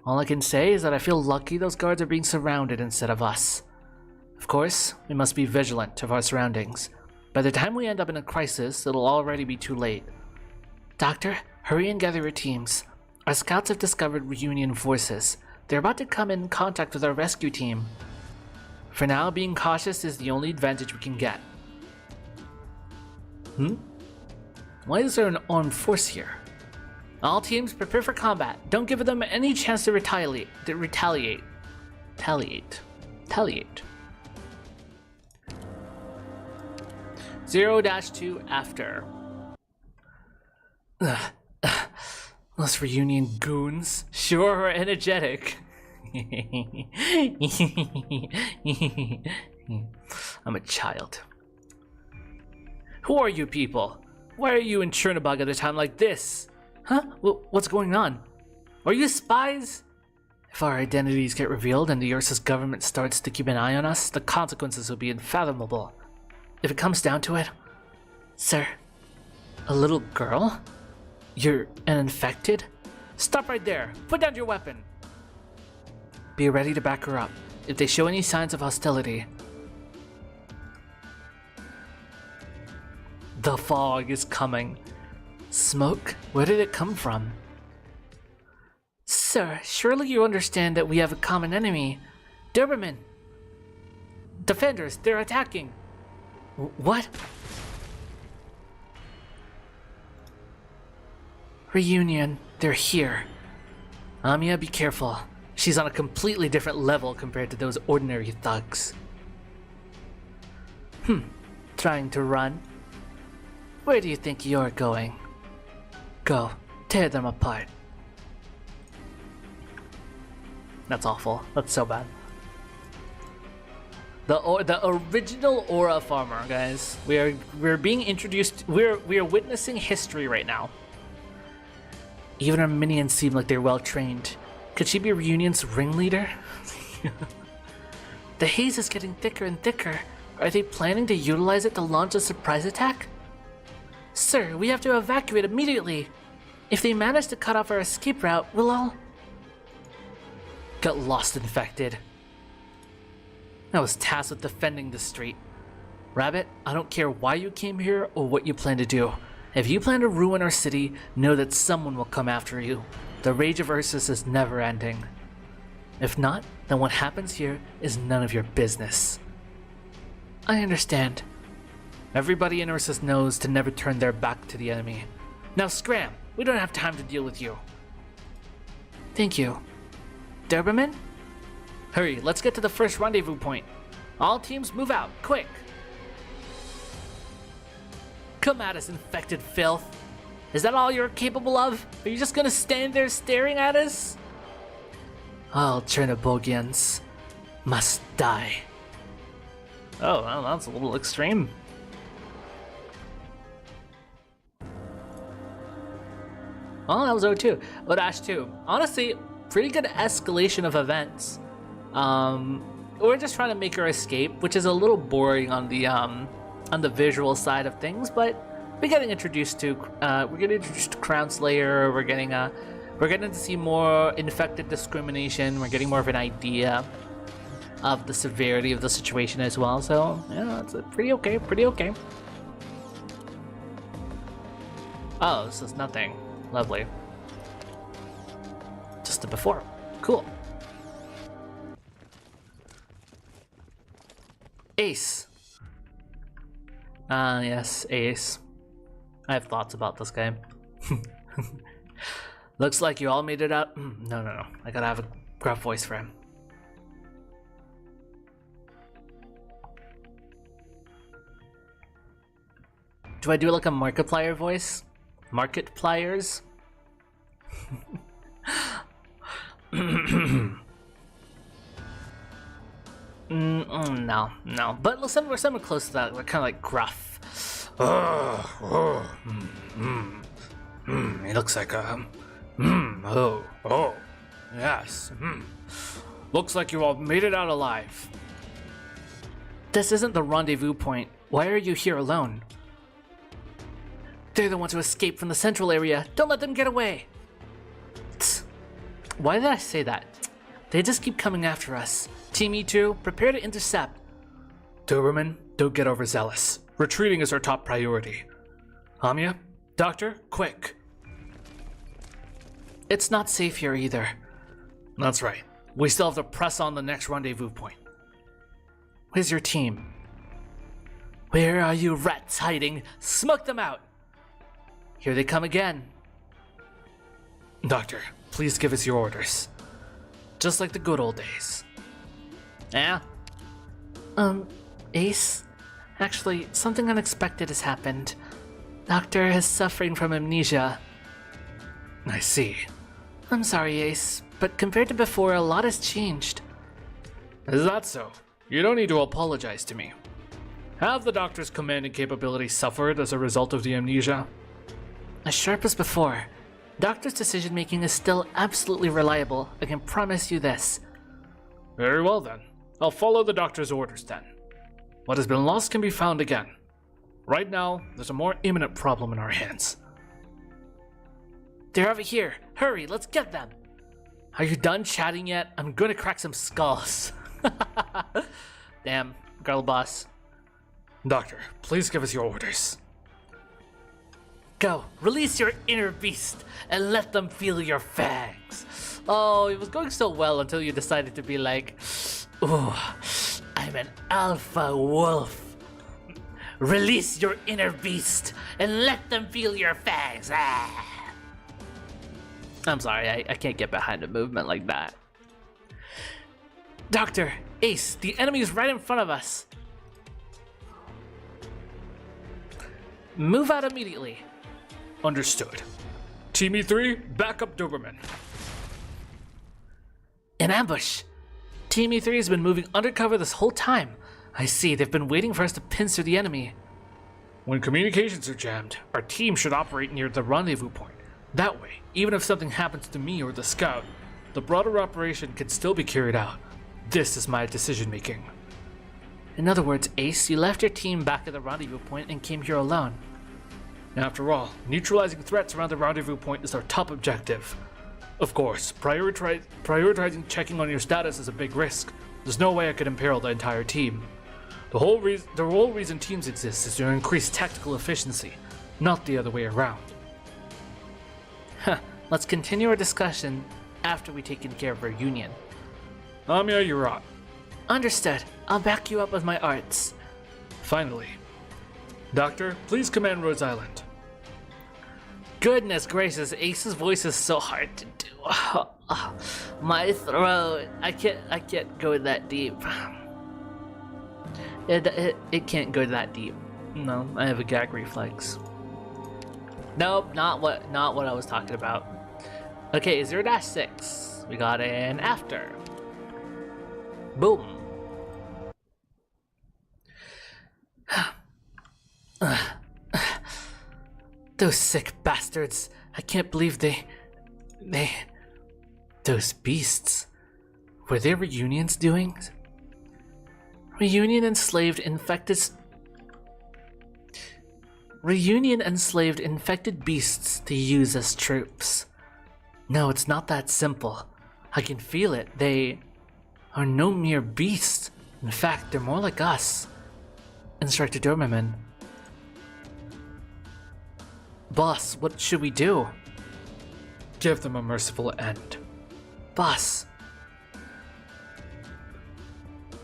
all I can say is that I feel lucky those guards are being surrounded instead of us. Of course, we must be vigilant of our surroundings. By the time we end up in a crisis, it'll already be too late. Doctor, hurry and gather your teams. Our scouts have discovered Reunion forces. They're about to come in contact with our rescue team. For now, being cautious is the only advantage we can get. Why is there an armed force here? All teams prepare for combat. Don't give them any chance to retaliate. 0-2 after. Those Reunion goons sure are energetic. I'm a child. Who are you people? Why are you in Chernobog at a time like this? Huh? What's going on? Are you spies? If our identities get revealed and the Ursa's government starts to keep an eye on us, the consequences will be unfathomable. If it comes down to it, sir, a little girl? You're an infected? Stop right there! Put down your weapon! Be ready to back her up if they show any signs of hostility. The fog is coming. Smoke? Where did it come from? Sir, surely you understand that we have a common enemy. Doberman! Defenders, they're attacking! What? Reunion, they're here. Amiya, be careful. She's on a completely different level compared to those ordinary thugs. Trying to run? Where do you think you're going? Go, tear them apart. That's awful. That's so bad. The original Aura farmer, guys. We're being introduced. We're witnessing history right now. Even our minions seem like they're well trained. Could she be Reunion's ringleader? The haze is getting thicker and thicker. Are they planning to utilize it to launch a surprise attack? Sir, we have to evacuate immediately. If they manage to cut off our escape route, we'll all get lost infected. I was tasked with defending the street. Rabbit, I don't care why you came here or what you plan to do. If you plan to ruin our city, know that someone will come after you. The rage of Ursus is never ending. If not, then what happens here is none of your business. I understand. Everybody in Ursus knows to never turn their back to the enemy. Now scram! We don't have time to deal with you. Thank you. Doberman? Hurry, let's get to the first rendezvous point. All teams move out, quick! Come at us, infected filth. Is that all you're capable of? Are you just gonna stand there staring at us? All Chernobygians must die. Oh, well, that's a little extreme. Oh, that was 0-2. 0-2. Honestly, pretty good escalation of events. We're just trying to make our escape, which is a little boring on the visual side of things, but we're getting introduced to Crown Slayer. We're getting to see more infected discrimination. We're getting more of an idea of the severity of the situation as well. So yeah, it's pretty okay. Pretty okay. Oh, this is nothing. Lovely. Just the before. Cool. Ace. Yes, Ace. I have thoughts about this game. Looks like you all made it out. No. I gotta have a gruff voice for him. Do I do like a Markiplier voice? Marketpliers? No. But we're somewhere close to that. We're kind of like gruff. He looks like yes. Looks like you all made it out alive. This isn't the rendezvous point. Why are you here alone? They're the ones who escaped from the central area. Don't let them get away. Tsk. Why did I say that? They just keep coming after us. Team E2, prepare to intercept. Doberman, don't get overzealous. Retreating is our top priority. Amiya, Doctor, quick. It's not safe here either. That's right. We still have to press on the next rendezvous point. Where's your team? Where are you rats hiding? Smoke them out! Here they come again. Doctor, please give us your orders. Just like the good old days. Yeah? Ace? Actually, something unexpected has happened. Doctor is suffering from amnesia. I see. I'm sorry, Ace, but compared to before, a lot has changed. Is that so? You don't need to apologize to me. Have the Doctor's commanding capability suffered as a result of the amnesia? As sharp as before. Doctor's decision-making is still absolutely reliable, I can promise you this. Very well then. I'll follow the Doctor's orders then. What has been lost can be found again. Right now, there's a more imminent problem in our hands. They're over here. Hurry, let's get them. Are you done chatting yet? I'm gonna crack some skulls. Damn, girl boss. Doctor, please give us your orders. Go, release your inner beast and let them feel your fangs. Oh, it was going so well until you decided to be like, ooh, I'm an alpha wolf. Release your inner beast and let them feel your fangs. Ah. I'm sorry, I can't get behind a movement like that. Doctor, Ace, the enemy is right in front of us. Move out immediately. Understood. Team E3, back up Doberman. An ambush. Team E3 has been moving undercover this whole time. I see, they've been waiting for us to pincer the enemy. When communications are jammed, our team should operate near the rendezvous point. That way, even if something happens to me or the scout, the broader operation can still be carried out. This is my decision making. In other words, Ace, you left your team back at the rendezvous point and came here alone. After all, neutralizing threats around the rendezvous point is our top objective. Of course, prioritizing checking on your status is a big risk. There's no way I could imperil the entire team. The whole reason teams exist is to increase tactical efficiency, not the other way around. Let's continue our discussion after we've taken care of our union. Amiya, you're up. Understood. I'll back you up with my arts. Finally. Doctor, please command Rhodes Island. Goodness gracious, Ace's voice is so hard to do. My throat. I can't go that deep. It can't go that deep. No, I have a gag reflex. Nope, not what I was talking about. Okay, 0-6. We got an after. Boom. Those sick bastards. I can't believe they... Those beasts. Were their reunions doing? Reunion enslaved infected beasts to use as troops. No, it's not that simple. I can feel it. They are no mere beasts. In fact, they're more like us. Instructor Doberman. Boss, what should we do? Give them a merciful end. Boss.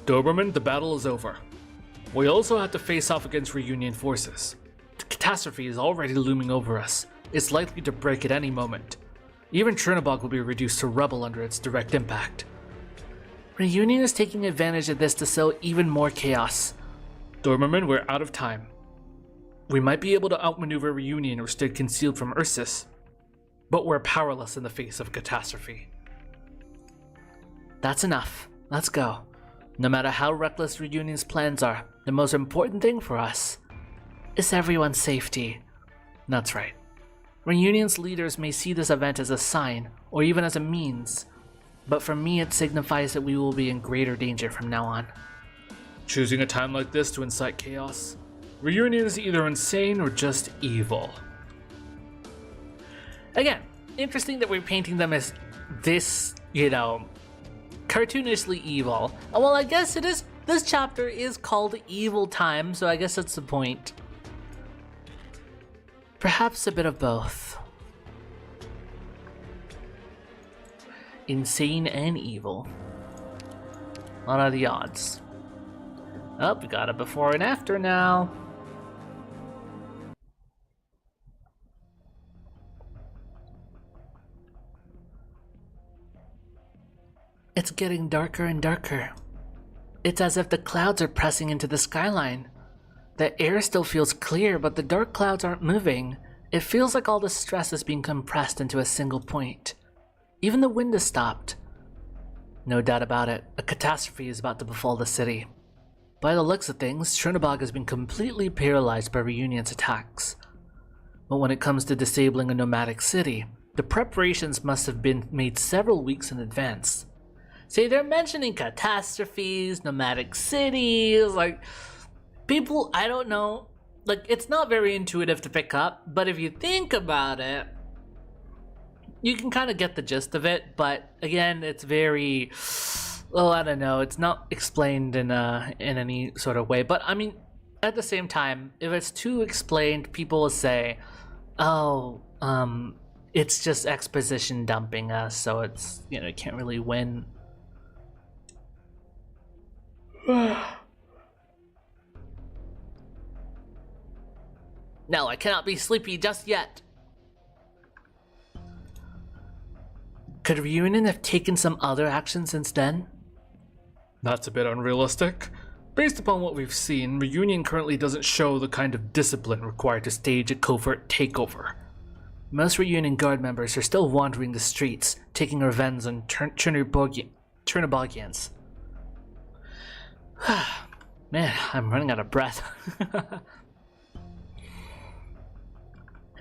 Doberman, the battle is over. We also have to face off against Reunion forces. The catastrophe is already looming over us. It's likely to break at any moment. Even Chernobog will be reduced to rubble under its direct impact. Reunion is taking advantage of this to sow even more chaos. Doberman, we're out of time. We might be able to outmaneuver Reunion or stay concealed from Ursus, but we're powerless in the face of a catastrophe. That's enough. Let's go. No matter how reckless Reunion's plans are, the most important thing for us is everyone's safety. That's right. Reunion's leaders may see this event as a sign, or even as a means, but for me it signifies that we will be in greater danger from now on. Choosing a time like this to incite chaos? Reunion is either insane or just evil. Again, interesting that we're painting them as this, cartoonishly evil. Well, I guess it is. This chapter is called Evil Time, so I guess that's the point. Perhaps a bit of both. Insane and evil. What are the odds? Oh, we got a before and after now. It's getting darker and darker. It's as if the clouds are pressing into the skyline. The air still feels clear, but the dark clouds aren't moving. It feels like all the stress is being compressed into a single point. Even the wind has stopped. No doubt about it, a catastrophe is about to befall the city. By the looks of things, Chernobog has been completely paralyzed by Reunion's attacks. But when it comes to disabling a nomadic city, the preparations must have been made several weeks in advance. See, they're mentioning catastrophes, nomadic cities, people, I don't know, it's not very intuitive to pick up, but if you think about it, you can kind of get the gist of it, but again, it's very, I don't know, it's not explained in any sort of way, but I mean, at the same time, if it's too explained, people will say, it's just exposition dumping us, so it's, it can't really win. No, I cannot be sleepy just yet. Could Reunion have taken some other action since then? That's a bit unrealistic. Based upon what we've seen, Reunion currently doesn't show the kind of discipline required to stage a covert takeover. Most Reunion Guard members are still wandering the streets, taking revenge on Chernobygians. Man, I'm running out of breath.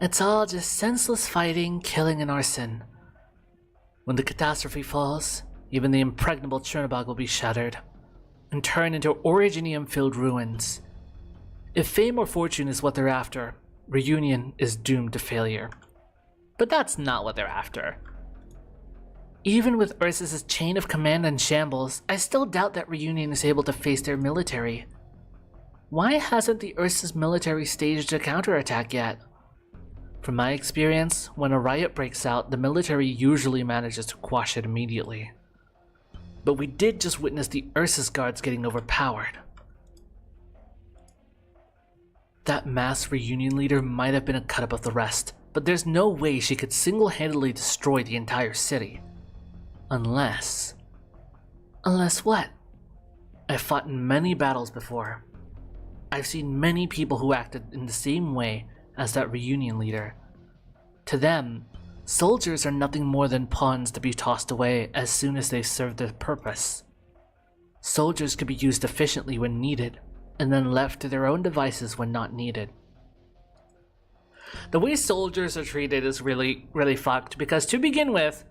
It's all just senseless fighting, killing, and arson. When the catastrophe falls, even the impregnable Chernobog will be shattered and turn into originium-filled ruins. If fame or fortune is what they're after, Reunion is doomed to failure. But that's not what they're after. Even with Ursus' chain of command and shambles, I still doubt that Reunion is able to face their military. Why hasn't the Ursus military staged a counterattack yet? From my experience, when a riot breaks out, the military usually manages to quash it immediately. But we did just witness the Ursus guards getting overpowered. That mass Reunion leader might have been a cut above the rest, but there's no way she could single-handedly destroy the entire city. Unless what? I've fought in many battles before. I've seen many people who acted in the same way as that Reunion leader. To them, soldiers are nothing more than pawns to be tossed away as soon as they serve their purpose. Soldiers could be used efficiently when needed, and then left to their own devices when not needed. The way soldiers are treated is really, really fucked, because to begin with,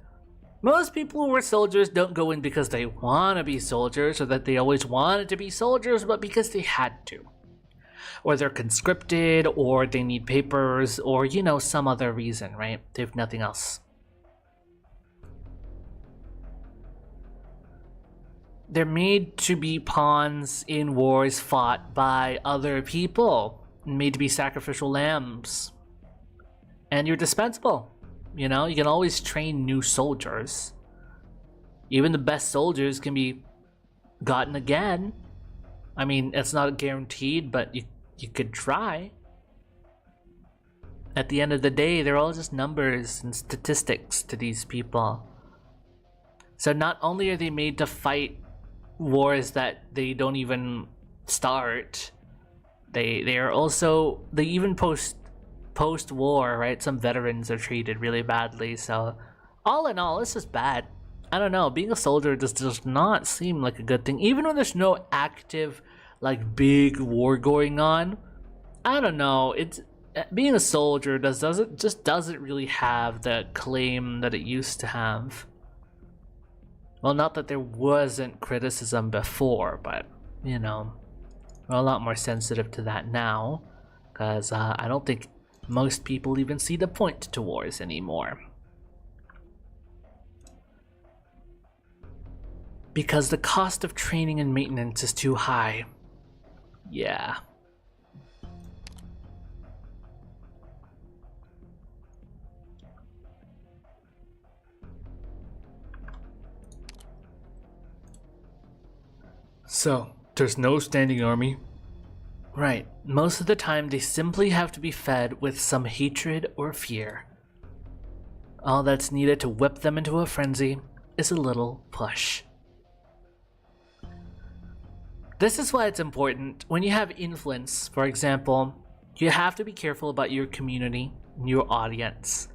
most people who are soldiers don't go in because they want to be soldiers or that they always wanted to be soldiers, but because they had to. Or they're conscripted, or they need papers, or some other reason, right? They have nothing else. They're made to be pawns in wars fought by other people, made to be sacrificial lambs. And you're dispensable. You can always train new soldiers. Even the best soldiers can be gotten again. I mean, it's not guaranteed, but you could try. At the end of the day, they're all just numbers and statistics to these people. So not only are they made to fight wars that they don't even start, they even post-war, right? Some veterans are treated really badly. So all in all, this is bad. I don't know, being a soldier just does not seem like a good thing. Even when there's no active, like, big war going on, I don't know, it's being a soldier doesn't really have the claim that it used to have. Well, not that there wasn't criticism before, but, you know, we're a lot more sensitive to that now, because I don't think most people even see the point to wars anymore. Because the cost of training and maintenance is too high. Yeah. So, there's no standing army? Right. Most of the time, they simply have to be fed with some hatred or fear. All that's needed to whip them into a frenzy is a little push. This is why it's important when you have influence. For example, you have to be careful about your community, your audience.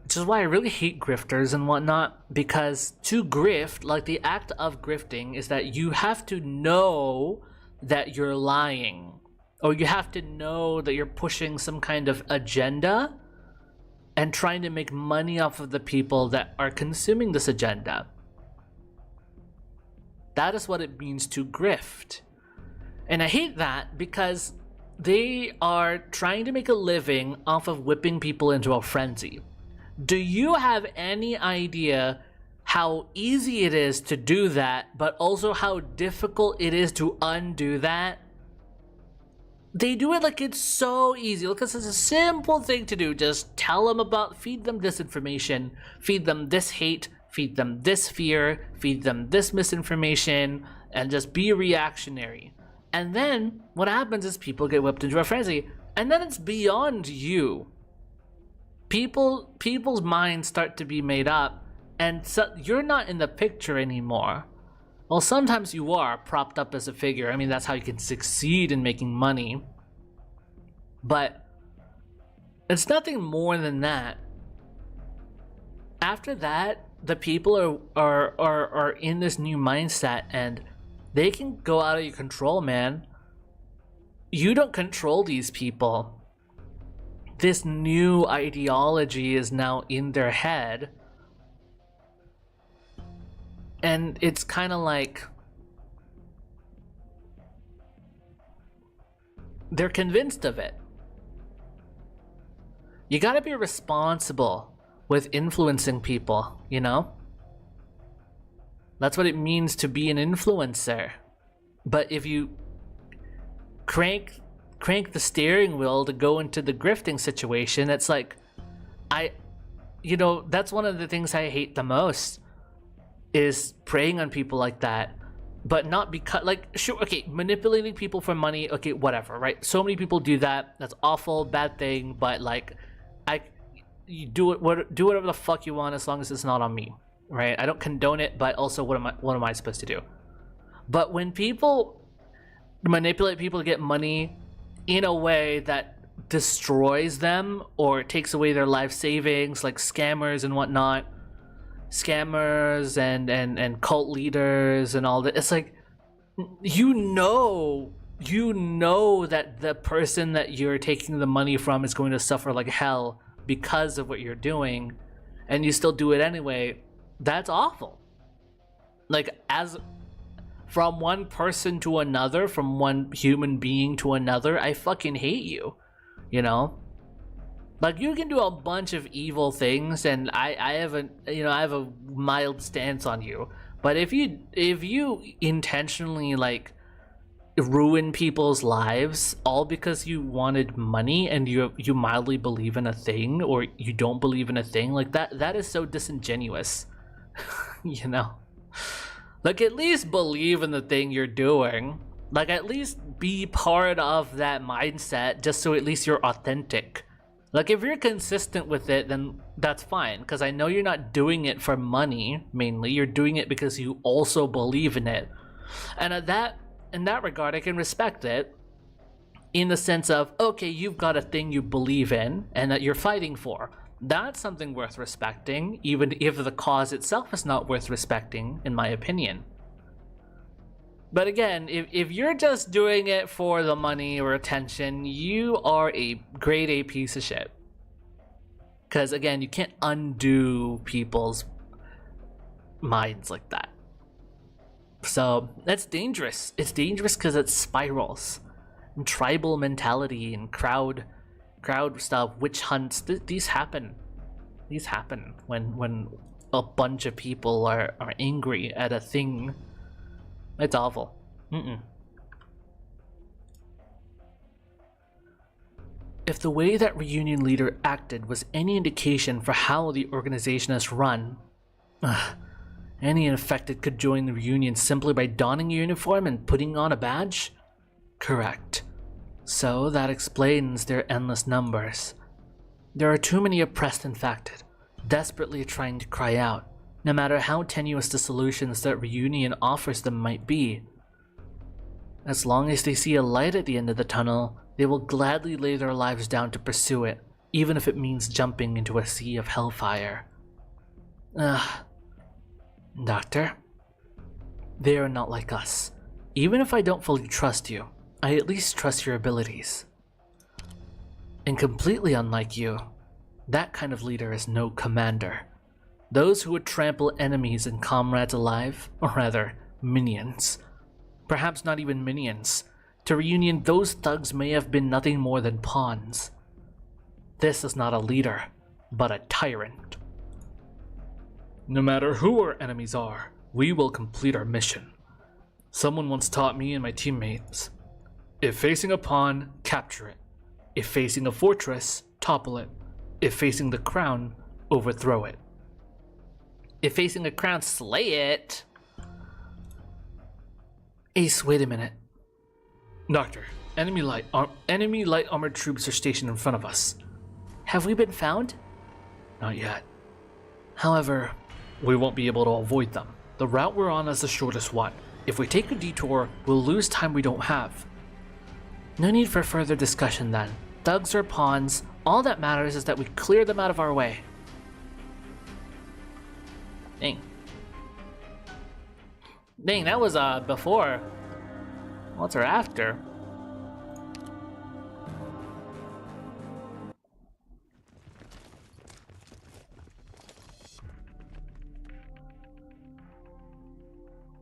Which is why I really hate grifters and whatnot, because to grift, like the act of grifting, is that you have to know that you're lying, or you have to know that you're pushing some kind of agenda and trying to make money off of the people that are consuming this agenda. That is what it means to grift. And I hate that because they are trying to make a living off of whipping people into a frenzy. Do you have any idea how easy it is to do that, but also how difficult it is to undo that? They do it like it's so easy. Look, it's a simple thing to do. Just tell them about, feed them disinformation, feed them this hate, feed them this fear, feed them this misinformation, and just be reactionary. And then what happens is people get whipped into a frenzy, and then it's beyond you. People's minds start to be made up, and so you're not in the picture anymore. Well, sometimes you are propped up as a figure. I mean, that's how you can succeed in making money. But it's nothing more than that. After that, the people are in this new mindset, and they can go out of your control, man. You don't control these people. This new ideology is now in their head. And it's kind of like they're convinced of it. You gotta be responsible with influencing people, you know? That's what it means to be an influencer. But if you crank the steering wheel to go into the grifting situation, it's like, that's one of the things I hate the most, is preying on people like that. But not because, like, sure, okay, manipulating people for money, okay, whatever, right? So many people do that. That's awful, bad thing. But like, you do whatever the fuck you want as long as it's not on me, right? I don't condone it, but also what am I supposed to do? But when people manipulate people to get money in a way that destroys them or takes away their life savings, like scammers and whatnot, scammers and cult leaders and all that, it's like, you know that the person that you're taking the money from is going to suffer like hell because of what you're doing, and you still do it anyway. That's awful. Like, as from one person to another, from one human being to another, I fucking hate you, you know? Like, you can do a bunch of evil things, and I have a mild stance on you. But if you intentionally, like, ruin people's lives all because you wanted money, and you mildly believe in a thing, or you don't believe in a thing, like, that is so disingenuous. You know? Like, at least believe in the thing you're doing. Like, at least be part of that mindset, just so at least you're authentic. Like, if you're consistent with it, then that's fine, because I know you're not doing it for money, mainly. You're doing it because you also believe in it. And in that regard, I can respect it, in the sense of, okay, you've got a thing you believe in and that you're fighting for. That's something worth respecting, even if the cause itself is not worth respecting, in my opinion. But again, if you're just doing it for the money or attention, you are a grade A piece of shit. Because again, you can't undo people's minds like that. So that's dangerous. It's dangerous because it spirals. And tribal mentality and crowd stuff, witch hunts, these happen. These happen when a bunch of people are angry at a thing. It's awful. If the way that Reunion leader acted was any indication for how the organization is run, any infected could join the Reunion simply by donning a uniform and putting on a badge? Correct. So that explains their endless numbers. There are too many oppressed infected, desperately trying to cry out, no matter how tenuous the solutions that Reunion offers them might be. As long as they see a light at the end of the tunnel, they will gladly lay their lives down to pursue it, even if it means jumping into a sea of hellfire. Doctor? They are not like us. Even if I don't fully trust you, I at least trust your abilities. And completely unlike you, that kind of leader is no commander. Those who would trample enemies and comrades alive, or rather, minions. Perhaps not even minions. To Reunion, those thugs may have been nothing more than pawns. This is not a leader, but a tyrant. No matter who our enemies are, we will complete our mission. Someone once taught me and my teammates, if facing a pawn, capture it. If facing a fortress, topple it. If facing the crown, overthrow it. If facing a crown, slay it. Ace, wait a minute. Doctor, enemy light armored troops are stationed in front of us. Have we been found? Not yet. However, we won't be able to avoid them. The route we're on is the shortest one. If we take a detour, we'll lose time we don't have. No need for further discussion then. Thugs or pawns, all that matters is that we clear them out of our way. Dang. Dang, that was before. What's her after?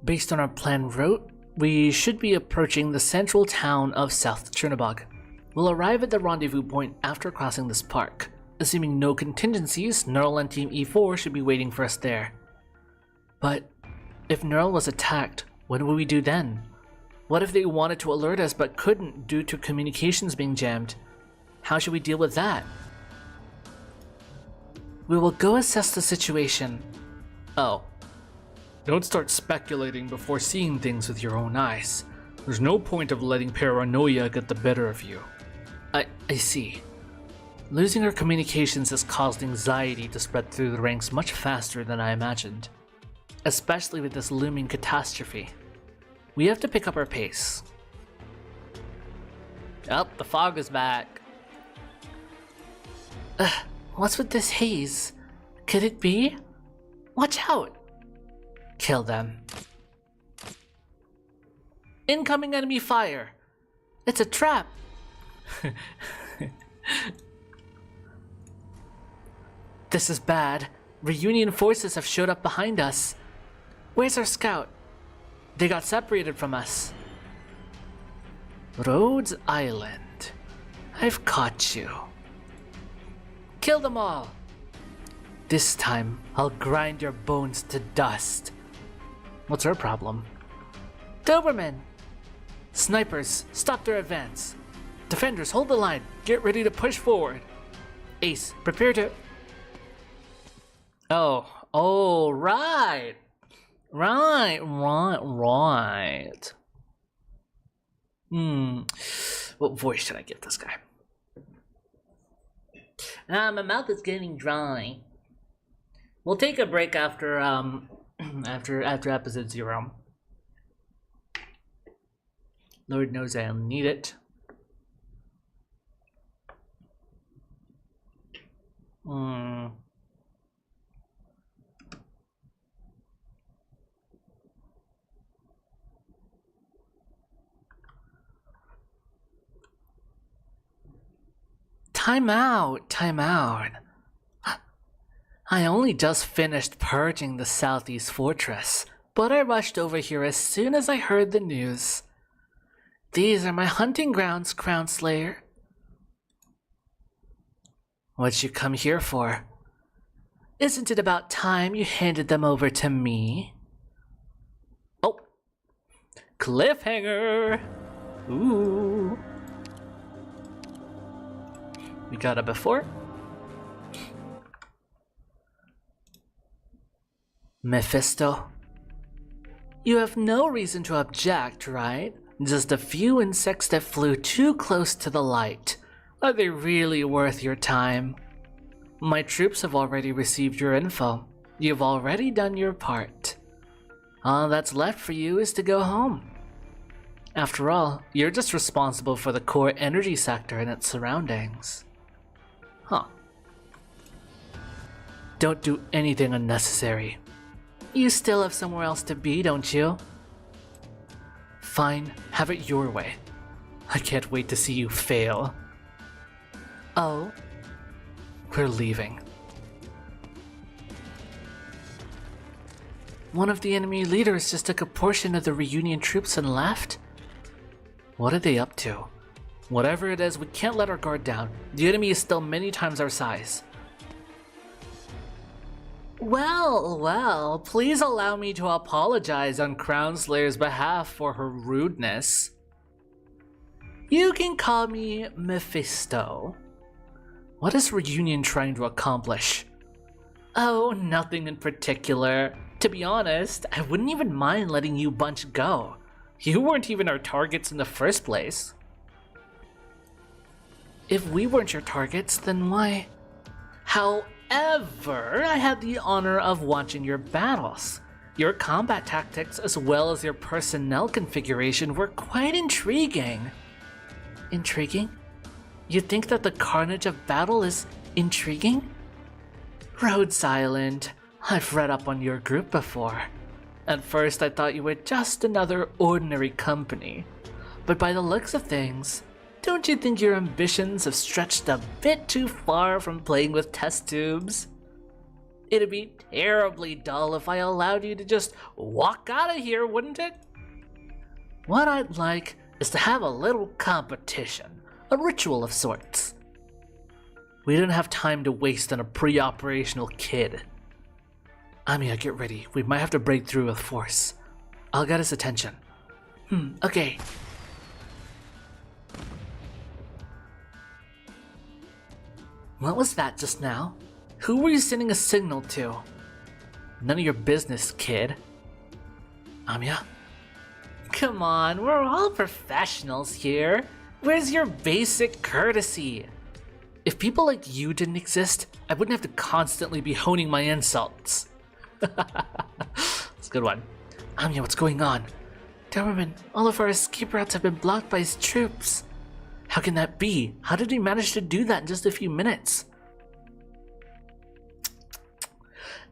Based on our planned route, we should be approaching the central town of South Chernobog. We'll arrive at the rendezvous point after crossing this park. Assuming no contingencies, Neural and Team E4 should be waiting for us there. But if Neural was attacked, what will we do then? What if they wanted to alert us but couldn't due to communications being jammed? How should we deal with that? We will go assess the situation. Oh. Don't start speculating before seeing things with your own eyes. There's no point of letting paranoia get the better of you. I see. Losing our communications has caused anxiety to spread through the ranks much faster than I imagined. Especially with this looming catastrophe. We have to pick up our pace. Oh, the fog is back. What's with this haze? Could it be? Watch out! Kill them. Incoming enemy fire! It's a trap! This is bad. Reunion forces have showed up behind us. Where's our scout? They got separated from us. Rhodes Island. I've caught you. Kill them all! This time, I'll grind your bones to dust. What's her problem? Doberman! Snipers, stop their advance. Defenders, hold the line. Get ready to push forward. Ace, prepare to... Oh, right. Right. What voice should I give this guy? My mouth is getting dry. We'll take a break after after episode 0. Lord knows I'll need it. Time out, time out. I only just finished purging the Southeast Fortress, but I rushed over here as soon as I heard the news. These are my hunting grounds, Crown Slayer. What'd you come here for? Isn't it about time you handed them over to me? Oh, cliffhanger! Ooh. We got it before. Mephisto. You have no reason to object, right? Just a few insects that flew too close to the light. Are they really worth your time? My troops have already received your info. You've already done your part. All that's left for you is to go home. After all, you're just responsible for the core energy sector and its surroundings. Huh. Don't do anything unnecessary. You still have somewhere else to be, don't you? Fine, have it your way. I can't wait to see you fail. Oh? We're leaving. One of the enemy leaders just took a portion of the reunion troops and left? What are they up to? Whatever it is, we can't let our guard down. The enemy is still many times our size. Well, please allow me to apologize on Crown Slayer's behalf for her rudeness. You can call me Mephisto. What is Reunion trying to accomplish? Oh, nothing in particular. To be honest, I wouldn't even mind letting you bunch go. You weren't even our targets in the first place. If we weren't your targets, then why? However, I had the honor of watching your battles. Your combat tactics as well as your personnel configuration were quite intriguing. Intriguing? You think that the carnage of battle is intriguing? Rhodes Island, I've read up on your group before. At first I thought you were just another ordinary company. But by the looks of things, don't you think your ambitions have stretched a bit too far from playing with test tubes? It'd be terribly dull if I allowed you to just walk out of here, wouldn't it? What I'd like is to have a little competition, a ritual of sorts. We don't have time to waste on a pre-operational kid. Amiya, get ready. We might have to break through with force. I'll get his attention. Okay. What was that just now? Who were you sending a signal to? None of your business, kid. Amiya? Come on, we're all professionals here. Where's your basic courtesy? If people like you didn't exist, I wouldn't have to constantly be honing my insults. That's a good one. Amiya, what's going on? Doberman, all of our escape routes have been blocked by his troops. How can that be? How did he manage to do that in just a few minutes?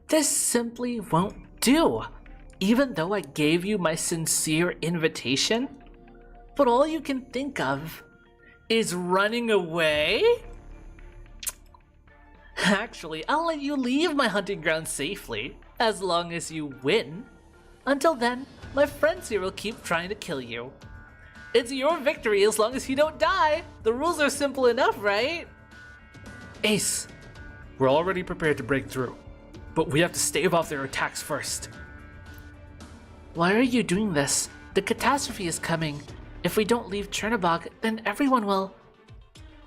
This simply won't do. Even though I gave you my sincere invitation, but all you can think of is running away? Actually, I'll let you leave my hunting ground safely, as long as you win. Until then, my friends here will keep trying to kill you. It's your victory as long as you don't die. The rules are simple enough, right? Ace, we're already prepared to break through, but we have to stave off their attacks first. Why are you doing this? The catastrophe is coming. If we don't leave Chernobog, then everyone will...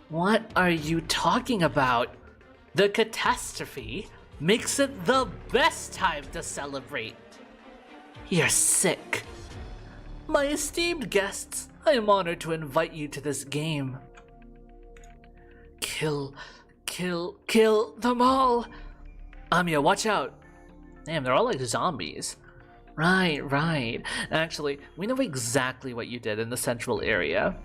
What are you talking about? The catastrophe makes it the best time to celebrate. You're sick. My esteemed guests, I am honored to invite you to this game. Kill them all. Amiya, watch out. Damn, they're all like zombies. Right. Actually, we know exactly what you did in the central area.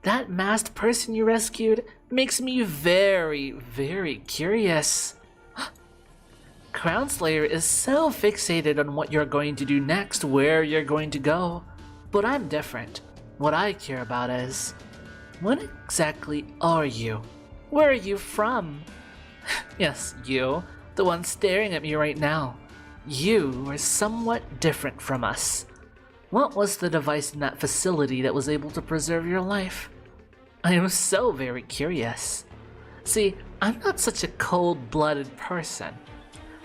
That masked person you rescued makes me very, very curious. Crown Slayer is so fixated on what you're going to do next, where you're going to go. But I'm different. What I care about is, what exactly are you? Where are you from? Yes, you. The one staring at me right now. You are somewhat different from us. What was the device in that facility that was able to preserve your life? I am so very curious. See, I'm not such a cold-blooded person.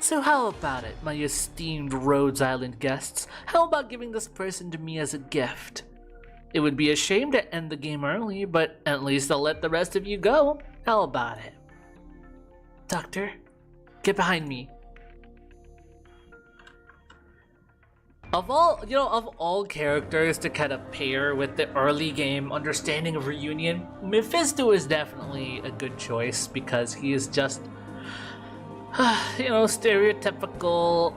So how about it, my esteemed Rhodes Island guests? How about giving this person to me as a gift? It would be a shame to end the game early, but at least I'll let the rest of you go. How about it? Doctor, get behind me. Of all characters to kind of pair with the early game understanding of Reunion, Mephisto is definitely a good choice because he is just, stereotypical,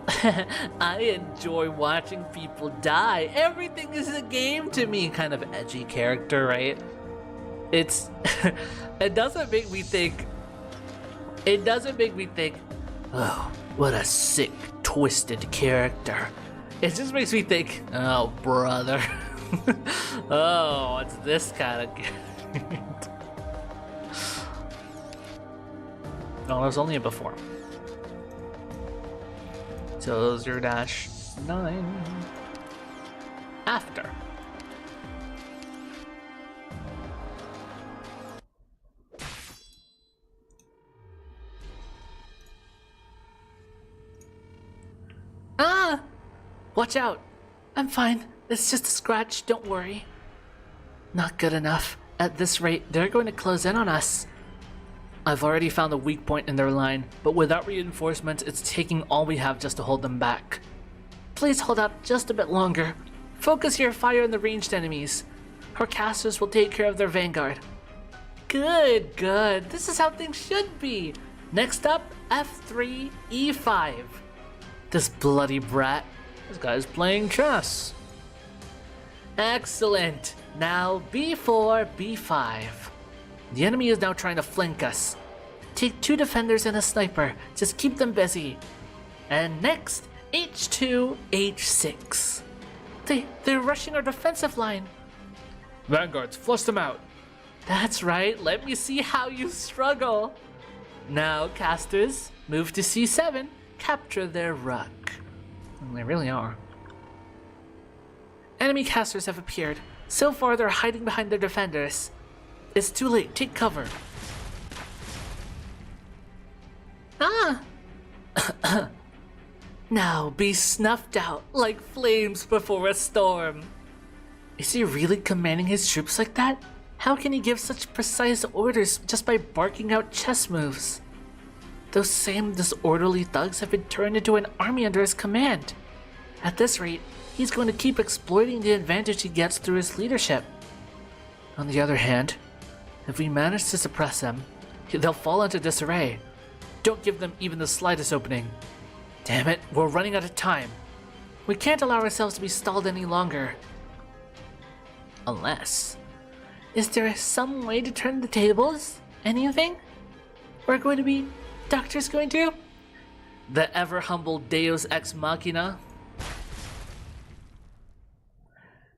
I enjoy watching people die. Everything is a game to me kind of edgy character, right? It doesn't make me think, oh, what a sick, twisted character. It just makes me think, oh, brother. Oh, it's this kind of character. No, there's only a before. So 0-9 after. Ah! Watch out! I'm fine. It's just a scratch, don't worry. Not good enough. At this rate, they're going to close in on us. I've already found a weak point in their line, but without reinforcements, it's taking all we have just to hold them back. Please hold out just a bit longer. Focus your fire on the ranged enemies. Her casters will take care of their vanguard. Good, good. This is how things should be. Next up, F3, E5. This bloody brat. This guy's playing chess. Excellent. Now B4, B5. The enemy is now trying to flank us. Take 2 defenders and a sniper. Just keep them busy. And next, H2, H6. They're rushing our defensive line. Vanguards, flush them out. That's right. Let me see how you struggle. Now, casters, move to C7. Capture their ruck. They really are. Enemy casters have appeared. So far, they're hiding behind their defenders. It's too late. Take cover. Ah! Now be snuffed out like flames before a storm. Is he really commanding his troops like that? How can he give such precise orders just by barking out chess moves? Those same disorderly thugs have been turned into an army under his command. At this rate, he's going to keep exploiting the advantage he gets through his leadership. On the other hand, if we manage to suppress them, they'll fall into disarray. Don't give them even the slightest opening. Damn it, we're running out of time. We can't allow ourselves to be stalled any longer. Unless... Is there some way to turn the tables? Anything? Doctor's going to? The ever-humble Deus Ex Machina?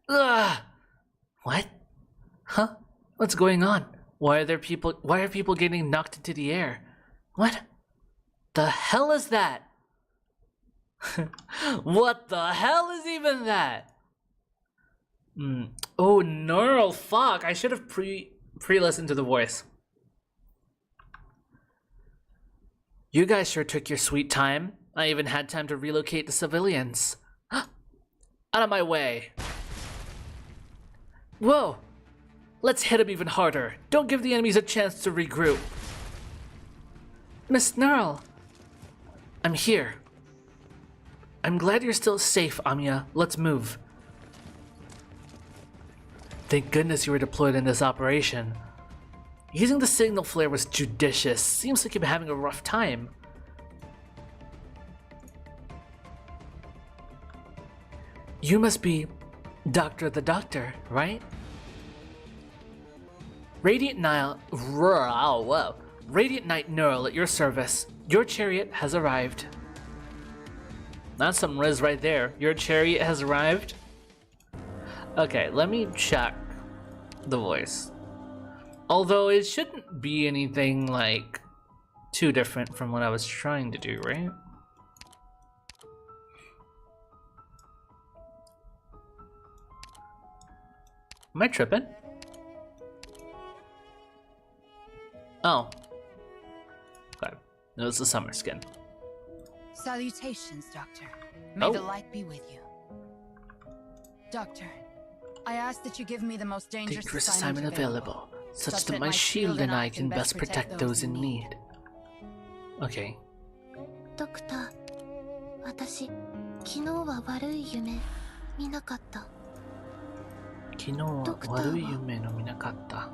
Ugh! What? Huh? What's going on? Why are people getting knocked into the air? What? The hell is that? What the hell is even that? Oh, Neural, fuck. I should have pre-listened to the voice. You guys sure took your sweet time. I even had time to relocate the civilians. Out of my way. Whoa. Let's hit him even harder. Don't give the enemies a chance to regroup. Miss Neural. I'm here. I'm glad you're still safe, Amiya. Let's move. Thank goodness you were deployed in this operation. Using the signal flare was judicious. Seems like you've been having a rough time. You must be Dr. the Doctor, right? Radiant Knight Neural at your service. Your chariot has arrived. That's some riz right there. Your chariot has arrived? Okay, let me check the voice. Although it shouldn't be anything like too different from what I was trying to do, right? Am I tripping? Oh. Okay. It was the summer skin. Salutations, Doctor. May the light be with you. Doctor, I ask that you give me the most dangerous assignment available, such that my shield and I can best protect those in need. Okay. ドクター、私、昨日は悪い夢見なかった。昨日は悪い夢の見なかった。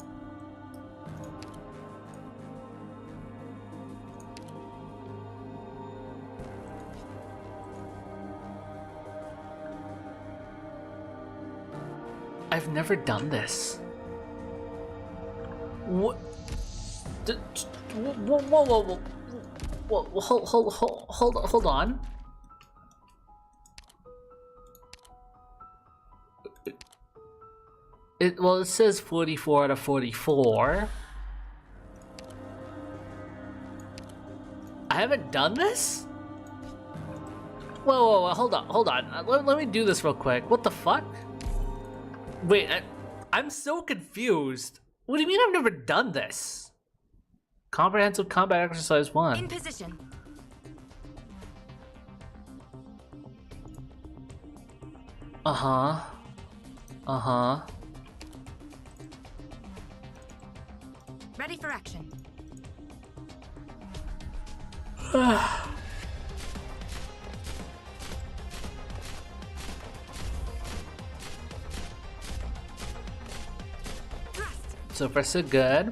I've never done this. What? Whoa, hold on. Well, it says 44 out of 44. I haven't done this? Whoa, hold on. Let me do this real quick. What the fuck? Wait, I'm so confused. What do you mean I've never done this? Comprehensive Combat Exercise 1. In position. Uh-huh. Ready for action. So far so good.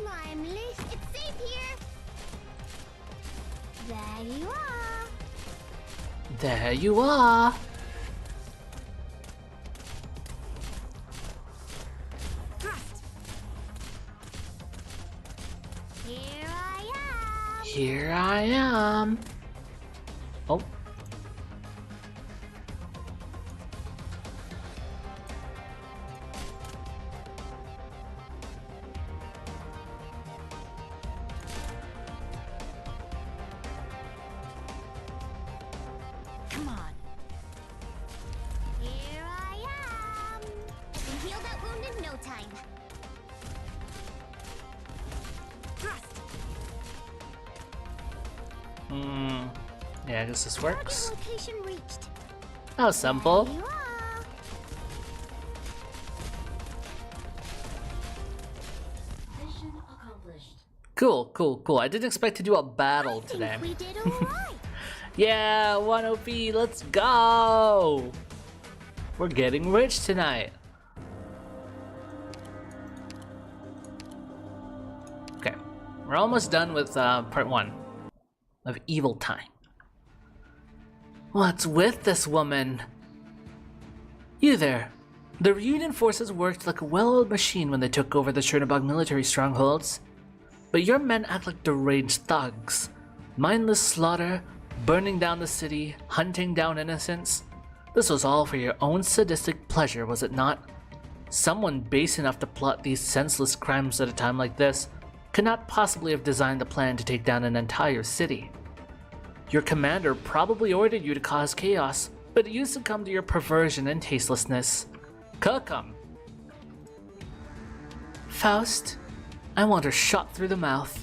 I'm lit. It's safe here. There you are. There you are. Here I am. Oh. Come on. Here I am. I can heal that wound in no time. Thrust. Yeah, I guess this works. Target location reached. How simple. There you are. Mission accomplished. Cool. I didn't expect to do a battle today. We did alright. Yeah, 1 OP, let's go! We're getting rich tonight. Okay, we're almost done with part 1 of Evil Time. What's with this woman? You there. The Rhyluen forces worked like a well-oiled machine when they took over the Chernobog military strongholds. But your men act like deranged thugs. Mindless slaughter, burning down the city, hunting down innocents. This was all for your own sadistic pleasure, was it not? Someone base enough to plot these senseless crimes at a time like this could not possibly have designed the plan to take down an entire city. Your commander probably ordered you to cause chaos, but you succumbed to your perversion and tastelessness. Come. Faust, I want her shot through the mouth.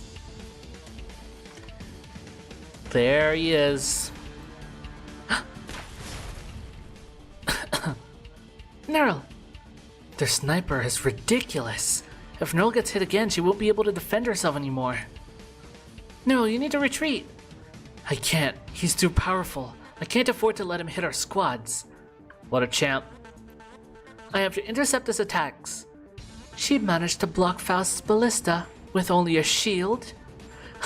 There he is. Nerl! Their sniper is ridiculous. If Nerl gets hit again, she won't be able to defend herself anymore. No, you need to retreat. I can't. He's too powerful. I can't afford to let him hit our squads. What a champ. I have to intercept his attacks. She managed to block Faust's ballista with only a shield?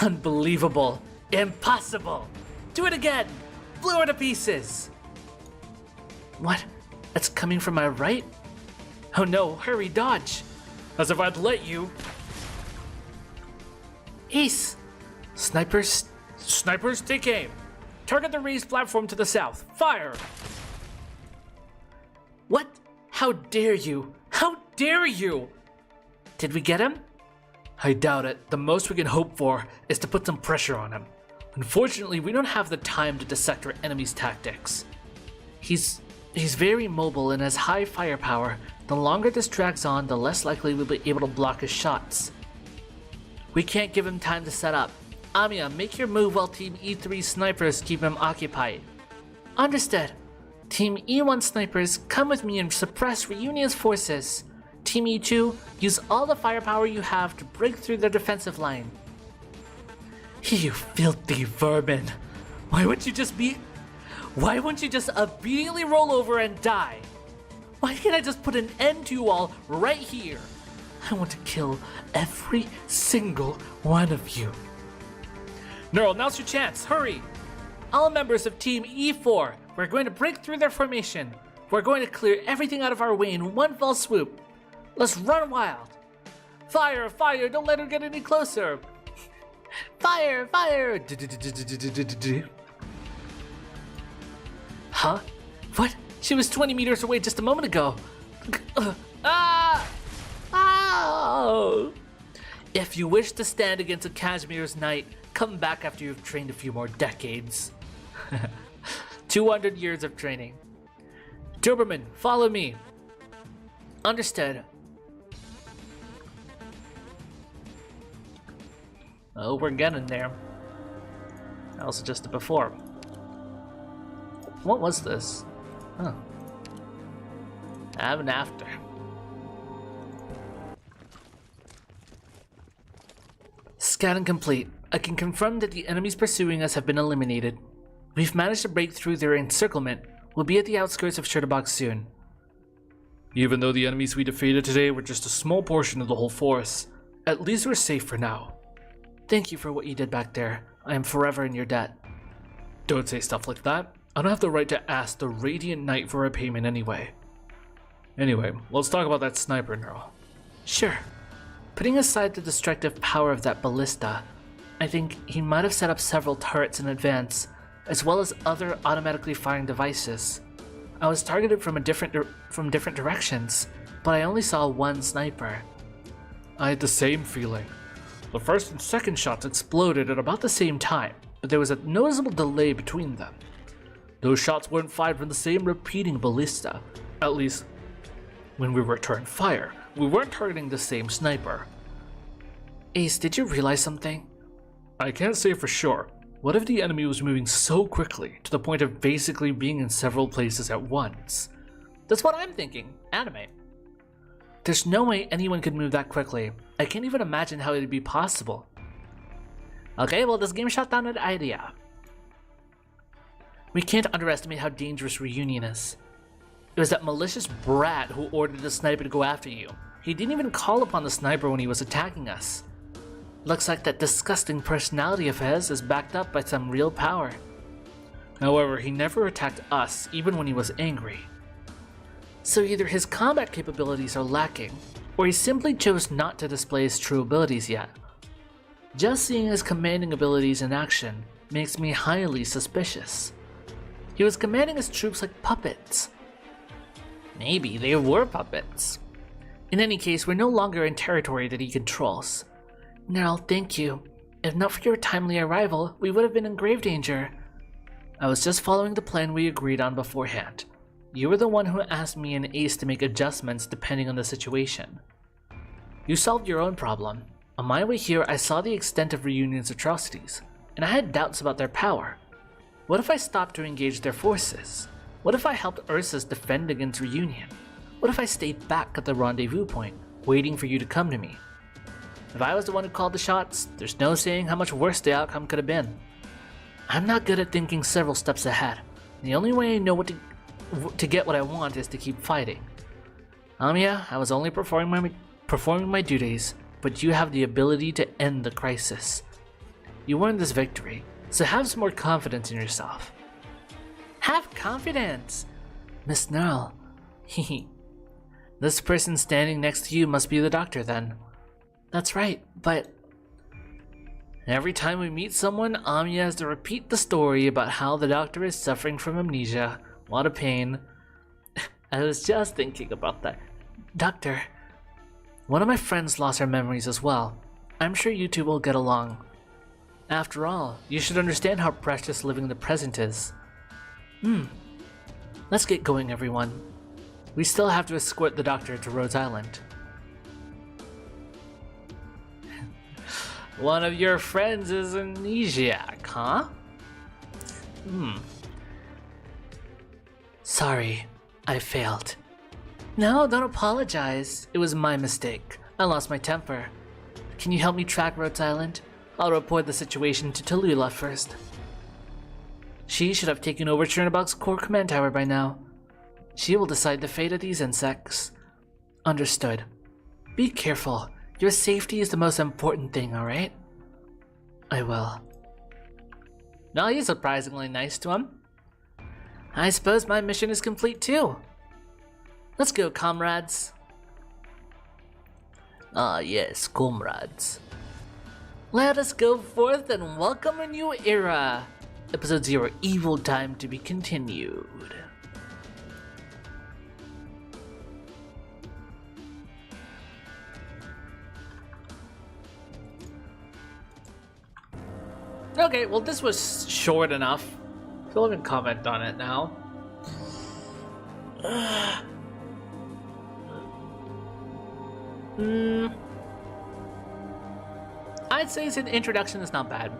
Unbelievable. Impossible. Do it again. Blew her to pieces. What? It's coming from my right? Oh no, hurry, dodge. As if I'd let you. Ace! Snipers, take aim! Target the raised platform to the south. Fire! What? How dare you? How dare you? Did we get him? I doubt it. The most we can hope for is to put some pressure on him. Unfortunately, we don't have the time to dissect our enemy's tactics. He's very mobile and has high firepower. The longer this drags on, the less likely we'll be able to block his shots. We can't give him time to set up. Amiya, make your move while Team E3 snipers keep him occupied. Understood. Team E1 snipers, come with me and suppress Rheylun's forces. Team E2, use all the firepower you have to break through their defensive line. You filthy vermin. Why wouldn't you just immediately roll over and die? Why can't I just put an end to you all right here? I want to kill every single one of you. Neural, now's your chance. Hurry! All members of Team E4, we're going to break through their formation. We're going to clear everything out of our way in one fell swoop. Let's run wild. Fire, fire, don't let her get any closer. Fire, fire. Huh? What? She was 20 meters away just a moment ago. Oh! If you wish to stand against a Cashmere's knight, come back after you've trained a few more decades. 200 years of training. Doberman, follow me. Understood. Oh, we're getting there. I also just did before. What was this? Huh. Have and after. Scanning complete. I can confirm that the enemies pursuing us have been eliminated. We've managed to break through their encirclement. We'll be at the outskirts of Shutterbox soon. Even though the enemies we defeated today were just a small portion of the whole force, at least we're safe for now. Thank you for what you did back there. I am forever in your debt. Don't say stuff like that. I don't have the right to ask the Radiant Knight for a payment anyway. Anyway, let's talk about that sniper, Neural. Sure. Putting aside the destructive power of that ballista, I think he might have set up several turrets in advance, as well as other automatically firing devices. I was targeted from different directions, but I only saw one sniper. I had the same feeling. The first and second shots exploded at about the same time, but there was a noticeable delay between them. Those shots weren't fired from the same repeating ballista. At least, when we returned fire, we weren't targeting the same sniper. Ace, did you realize something? I can't say for sure. What if the enemy was moving so quickly, to the point of basically being in several places at once? That's what I'm thinking. Anime. There's no way anyone could move that quickly. I can't even imagine how it would be possible. Okay, well, this game shot down an idea. We can't underestimate how dangerous Rhyluen is. It was that malicious brat who ordered the sniper to go after you. He didn't even call upon the sniper when he was attacking us. Looks like that disgusting personality of his is backed up by some real power. However, he never attacked us, even when he was angry. So either his combat capabilities are lacking, or he simply chose not to display his true abilities yet. Just seeing his commanding abilities in action makes me highly suspicious. He was commanding his troops like puppets. Maybe they were puppets. In any case, we're no longer in territory that he controls. Neural, thank you. If not for your timely arrival, we would have been in grave danger. I was just following the plan we agreed on beforehand. You were the one who asked me and Ace to make adjustments depending on the situation. You solved your own problem. On my way here, I saw the extent of Rheylun's atrocities, and I had doubts about their power. What if I stopped to engage their forces? What if I helped Ursus defend against Rhyluen? What if I stayed back at the rendezvous point, waiting for you to come to me? If I was the one who called the shots, there's no saying how much worse the outcome could have been. I'm not good at thinking several steps ahead. The only way I know to get what I want is to keep fighting. Yeah, I was only performing my duties, but you have the ability to end the crisis. You earned this victory, so have some more confidence in yourself. Have confidence! Miss Neural. Hehe. This person standing next to you must be the doctor then. That's right, but Every time we meet someone, Anya has to repeat the story about how the doctor is suffering from amnesia. A lot of pain. I was just thinking about that. Doctor, one of my friends lost her memories as well. I'm sure you two will get along. After all, you should understand how precious living the present is. Let's get going, everyone. We still have to escort the doctor to Rhodes Island. One of your friends is amnesiac, huh? Sorry, I failed. No, don't apologize. It was my mistake. I lost my temper. Can you help me track Rhodes Island? I'll report the situation to Tallulah first. She should have taken over Chernobog's core command tower by now. She will decide the fate of these insects. Understood. Be careful. Your safety is the most important thing, alright? I will. No, he's surprisingly nice to him. I suppose my mission is complete too. Let's go, comrades. Ah, yes, comrades. Let us go forth and welcome a new era. Episode 0, Evil Time to be continued. Okay, well this was short enough. So let me comment on it now. I'd say the introduction is not bad.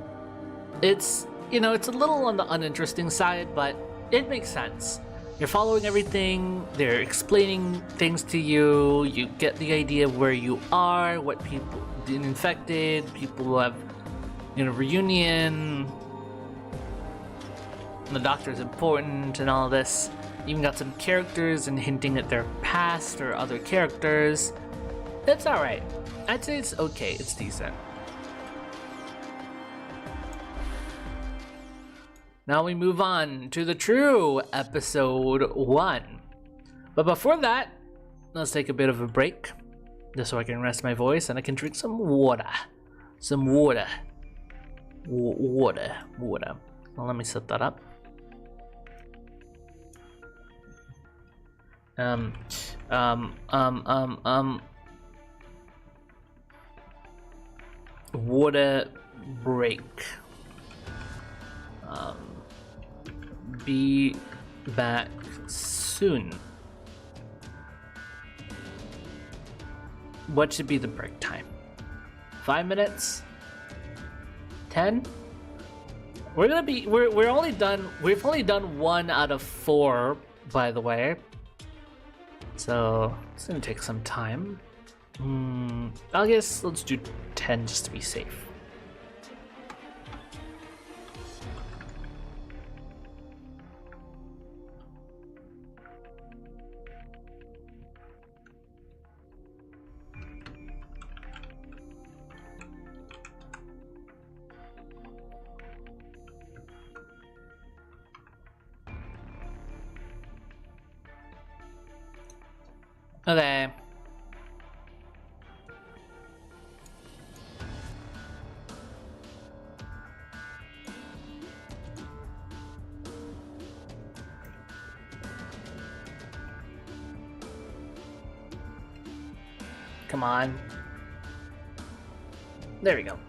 It's, it's a little on the uninteresting side, but it makes sense. You're following everything, they're explaining things to you, you get the idea of where you are, what people, the infected, people who have, reunion, the doctor is important and all this. Even got some characters and hinting at their past or other characters. It's alright. I'd say it's okay, it's decent. Now we move on to the true episode 1. But before that, let's take a bit of a break. Just so I can rest my voice and I can drink some water. Some water. Water. Well, let me set that up. Water break. Be back soon. What should be the break time? 5 minutes? 10? We're only done. We've only done 1 out of 4, by the way. So it's gonna take some time. I guess let's do 10 just to be safe. Okay. Come on. There we go.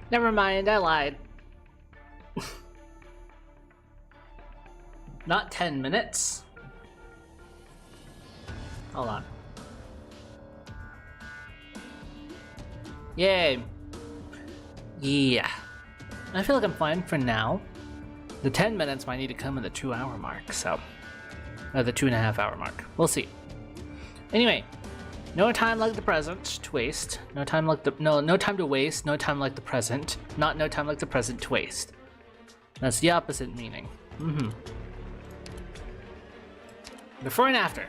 Never mind, I lied. Not 10 minutes. Hold on. Yay. Yeah. I feel like I'm fine for now. The 10 minutes might need to come in the 2-hour mark, so... the 2.5-hour mark. We'll see. Anyway. No time like the present to waste. No time like the... No time to waste. No time like the present. Not no time like the present to waste. That's the opposite meaning. Mm-hmm. Before and after.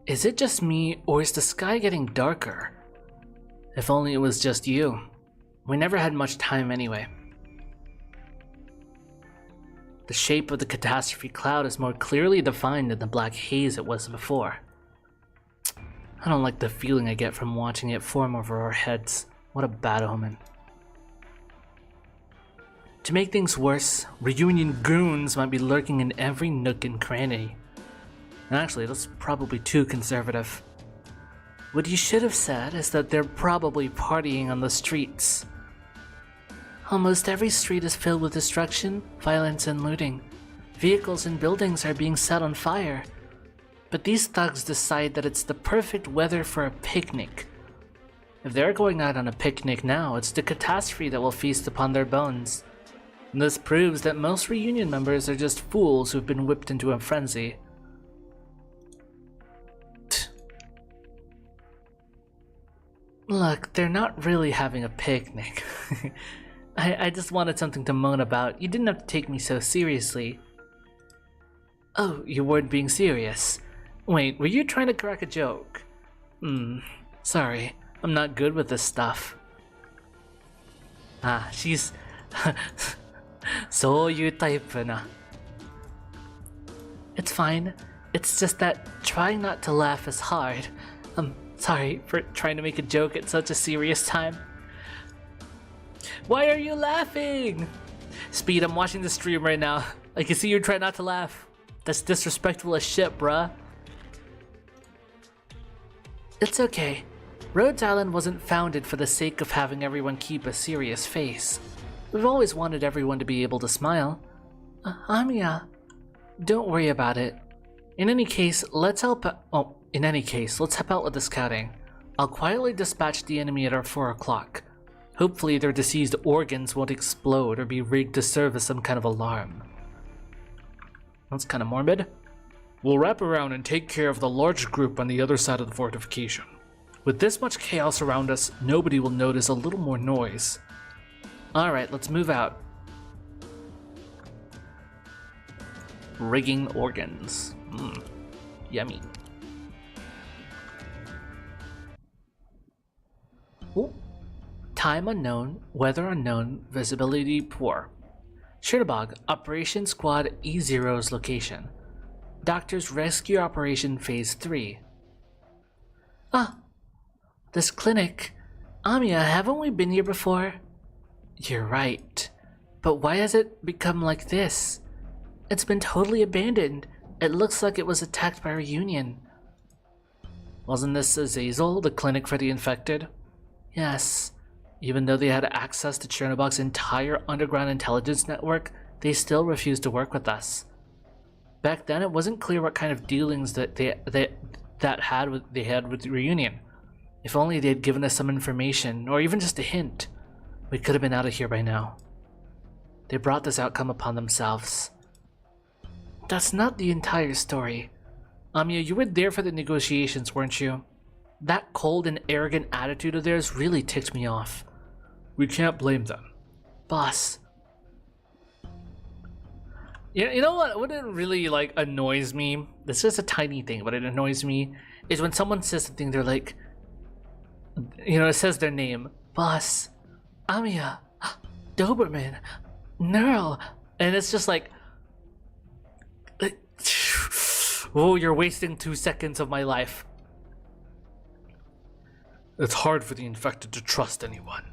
Is it just me, or is the sky getting darker? If only it was just you. We never had much time anyway. The shape of the catastrophe cloud is more clearly defined than the black haze it was before. I don't like the feeling I get from watching it form over our heads. What a bad omen. To make things worse, reunion goons might be lurking in every nook and cranny. Actually, that's probably too conservative. What you should have said is that they're probably partying on the streets. Almost every street is filled with destruction, violence, and looting. Vehicles and buildings are being set on fire. But these thugs decide that it's the perfect weather for a picnic. If they're going out on a picnic now, it's the catastrophe that will feast upon their bones. And this proves that most reunion members are just fools who've been whipped into a frenzy. Look, they're not really having a picnic. I just wanted something to moan about. You didn't have to take me so seriously. Oh, you weren't being serious. Wait, were you trying to crack a joke? Sorry. I'm not good with this stuff. Ah, she's... そういうタイプな. It's fine. It's just that trying not to laugh is hard. I'm sorry for trying to make a joke at such a serious time. Why are you laughing? Speed, I'm watching the stream right now. I can see you try not to laugh. That's disrespectful as shit, bruh. It's okay. Rhodes Island wasn't founded for the sake of having everyone keep a serious face. We've always wanted everyone to be able to smile. Amiya, don't worry about it. In any case, let's help out with the scouting. I'll quietly dispatch the enemy at our 4 o'clock. Hopefully their deceased organs won't explode or be rigged to serve as some kind of alarm. That's kind of morbid. We'll wrap around and take care of the large group on the other side of the fortification. With this much chaos around us, nobody will notice a little more noise. Alright, let's move out. Rigging organs. Yummy. Ooh. Time unknown, weather unknown, visibility poor. Shirabog, Operation Squad E0's location. Doctor's Rescue Operation Phase 3. Ah, this clinic. Amiya, haven't we been here before? You're right. But why has it become like this? It's been totally abandoned. It looks like it was attacked by a reunion. Wasn't this Azazel, the clinic for the infected? Yes. Even though they had access to Chernobog's entire underground intelligence network, they still refused to work with us. Back then, it wasn't clear what kind of dealings that they had with the reunion. If only they had given us some information, or even just a hint, we could have been out of here by now. They brought this outcome upon themselves. That's not the entire story. Amiya, you were there for the negotiations, weren't you? That cold and arrogant attitude of theirs really ticked me off. We can't blame them. Boss. You know what it really annoys me? It's just a tiny thing, but it annoys me, is when someone says something, they're like, it says their name. Boss. Amiya. Doberman. Neural. And it's just like, oh, you're wasting 2 seconds of my life. It's hard for the infected to trust anyone.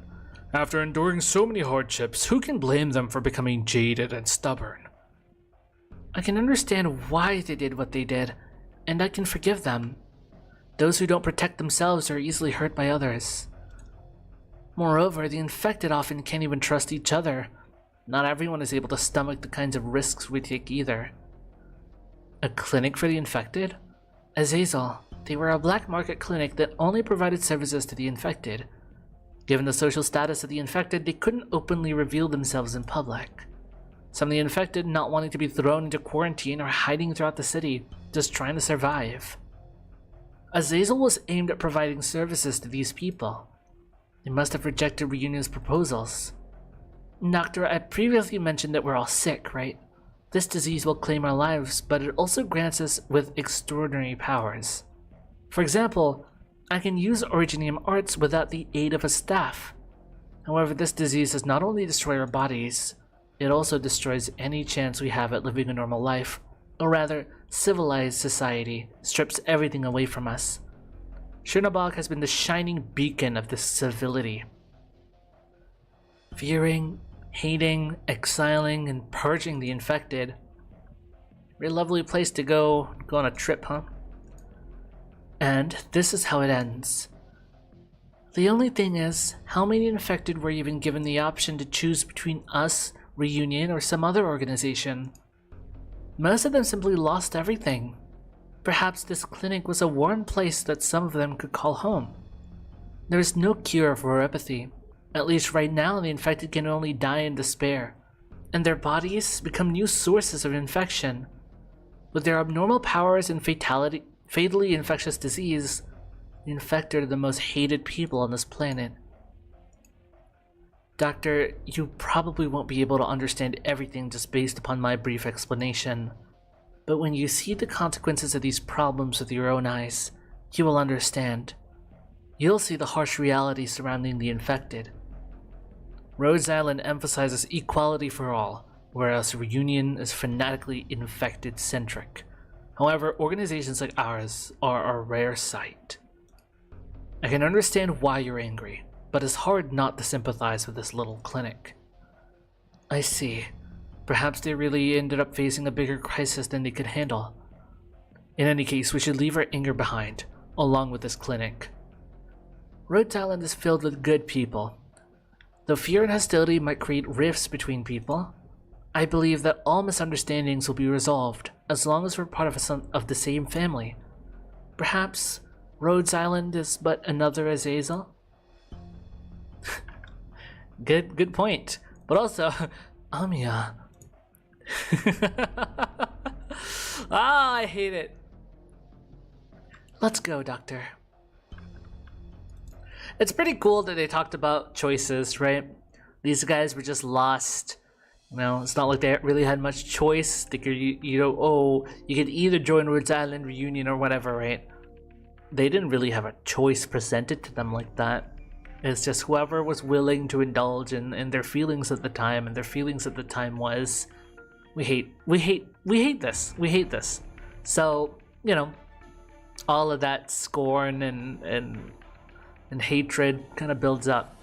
After enduring so many hardships, who can blame them for becoming jaded and stubborn? I can understand why they did what they did, and I can forgive them. Those who don't protect themselves are easily hurt by others. Moreover, the infected often can't even trust each other. Not everyone is able to stomach the kinds of risks we take either. A clinic for the infected? Azazel, they were a black market clinic that only provided services to the infected. Given the social status of the infected, they couldn't openly reveal themselves in public. Some of the infected not wanting to be thrown into quarantine or hiding throughout the city, just trying to survive. Azazel was aimed at providing services to these people. They must have rejected Reunion's proposals. Doctor, I previously mentioned that we're all sick, right? This disease will claim our lives, but it also grants us with extraordinary powers. For example, I can use Originium arts without the aid of a staff. However, this disease does not only destroy our bodies, it also destroys any chance we have at living a normal life, or rather, civilized society strips everything away from us. Chernobog has been the shining beacon of this civility. Fearing, hating, exiling, and purging the infected. Very lovely place to go on a trip, huh? And this is how it ends. The only thing is, how many infected were even given the option to choose between us, Reunion, or some other organization? Most of them simply lost everything. Perhaps this clinic was a warm place that some of them could call home. There is no cure for apathy. At least right now, the infected can only die in despair, and their bodies become new sources of infection. With their abnormal powers and fatally infectious disease, the infected are the most hated people on this planet. Doctor, you probably won't be able to understand everything just based upon my brief explanation. But when you see the consequences of these problems with your own eyes, you will understand. You'll see the harsh reality surrounding the infected. Rhodes Island emphasizes equality for all, whereas Reunion is fanatically infected-centric. However, organizations like ours are a rare sight. I can understand why you're angry, but it's hard not to sympathize with this little clinic. I see. Perhaps they really ended up facing a bigger crisis than they could handle. In any case, we should leave our anger behind, along with this clinic. Rhodes Island is filled with good people. Though fear and hostility might create rifts between people, I believe that all misunderstandings will be resolved as long as we're part of the same family. Perhaps Rhodes Island is but another Azazel? Good point. But also, Amiya. I hate it. Let's go, Doctor. It's pretty cool that they talked about choices, right? These guys were just lost. You know, it's not like they really had much choice. They could, you could either join Rhodes Island, Reunion, or whatever, right? They didn't really have a choice presented to them like that. It's just whoever was willing to indulge in their feelings at the time, and their feelings at the time was, we hate this. So, you know, all of that scorn and hatred kind of builds up.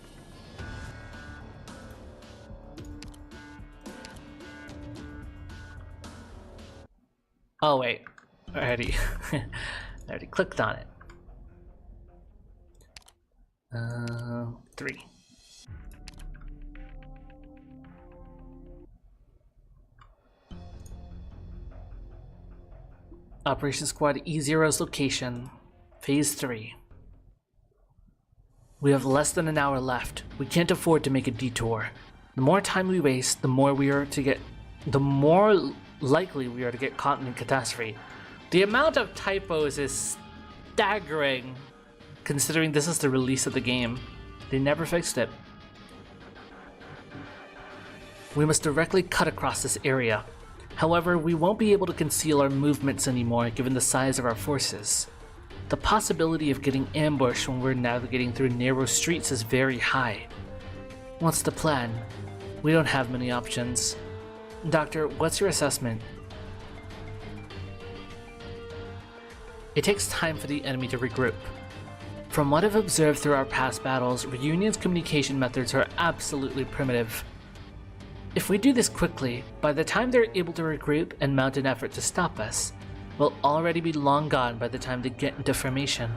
Oh wait, I already clicked on it. 3. Operation Squad E0's location, Phase 3. We have less than an hour left. We can't afford to make a detour. The more time we waste, the more likely we are to get caught in a catastrophe. The amount of typos is staggering, considering this is the release of the game. They never fixed it. We must directly cut across this area. However, we won't be able to conceal our movements anymore given the size of our forces. The possibility of getting ambushed when we're navigating through narrow streets is very high. What's the plan? We don't have many options. Doctor, what's your assessment? It takes time for the enemy to regroup. From what I've observed through our past battles, Reunion's communication methods are absolutely primitive. If we do this quickly, by the time they're able to regroup and mount an effort to stop us, will already be long gone by the time they get into formation.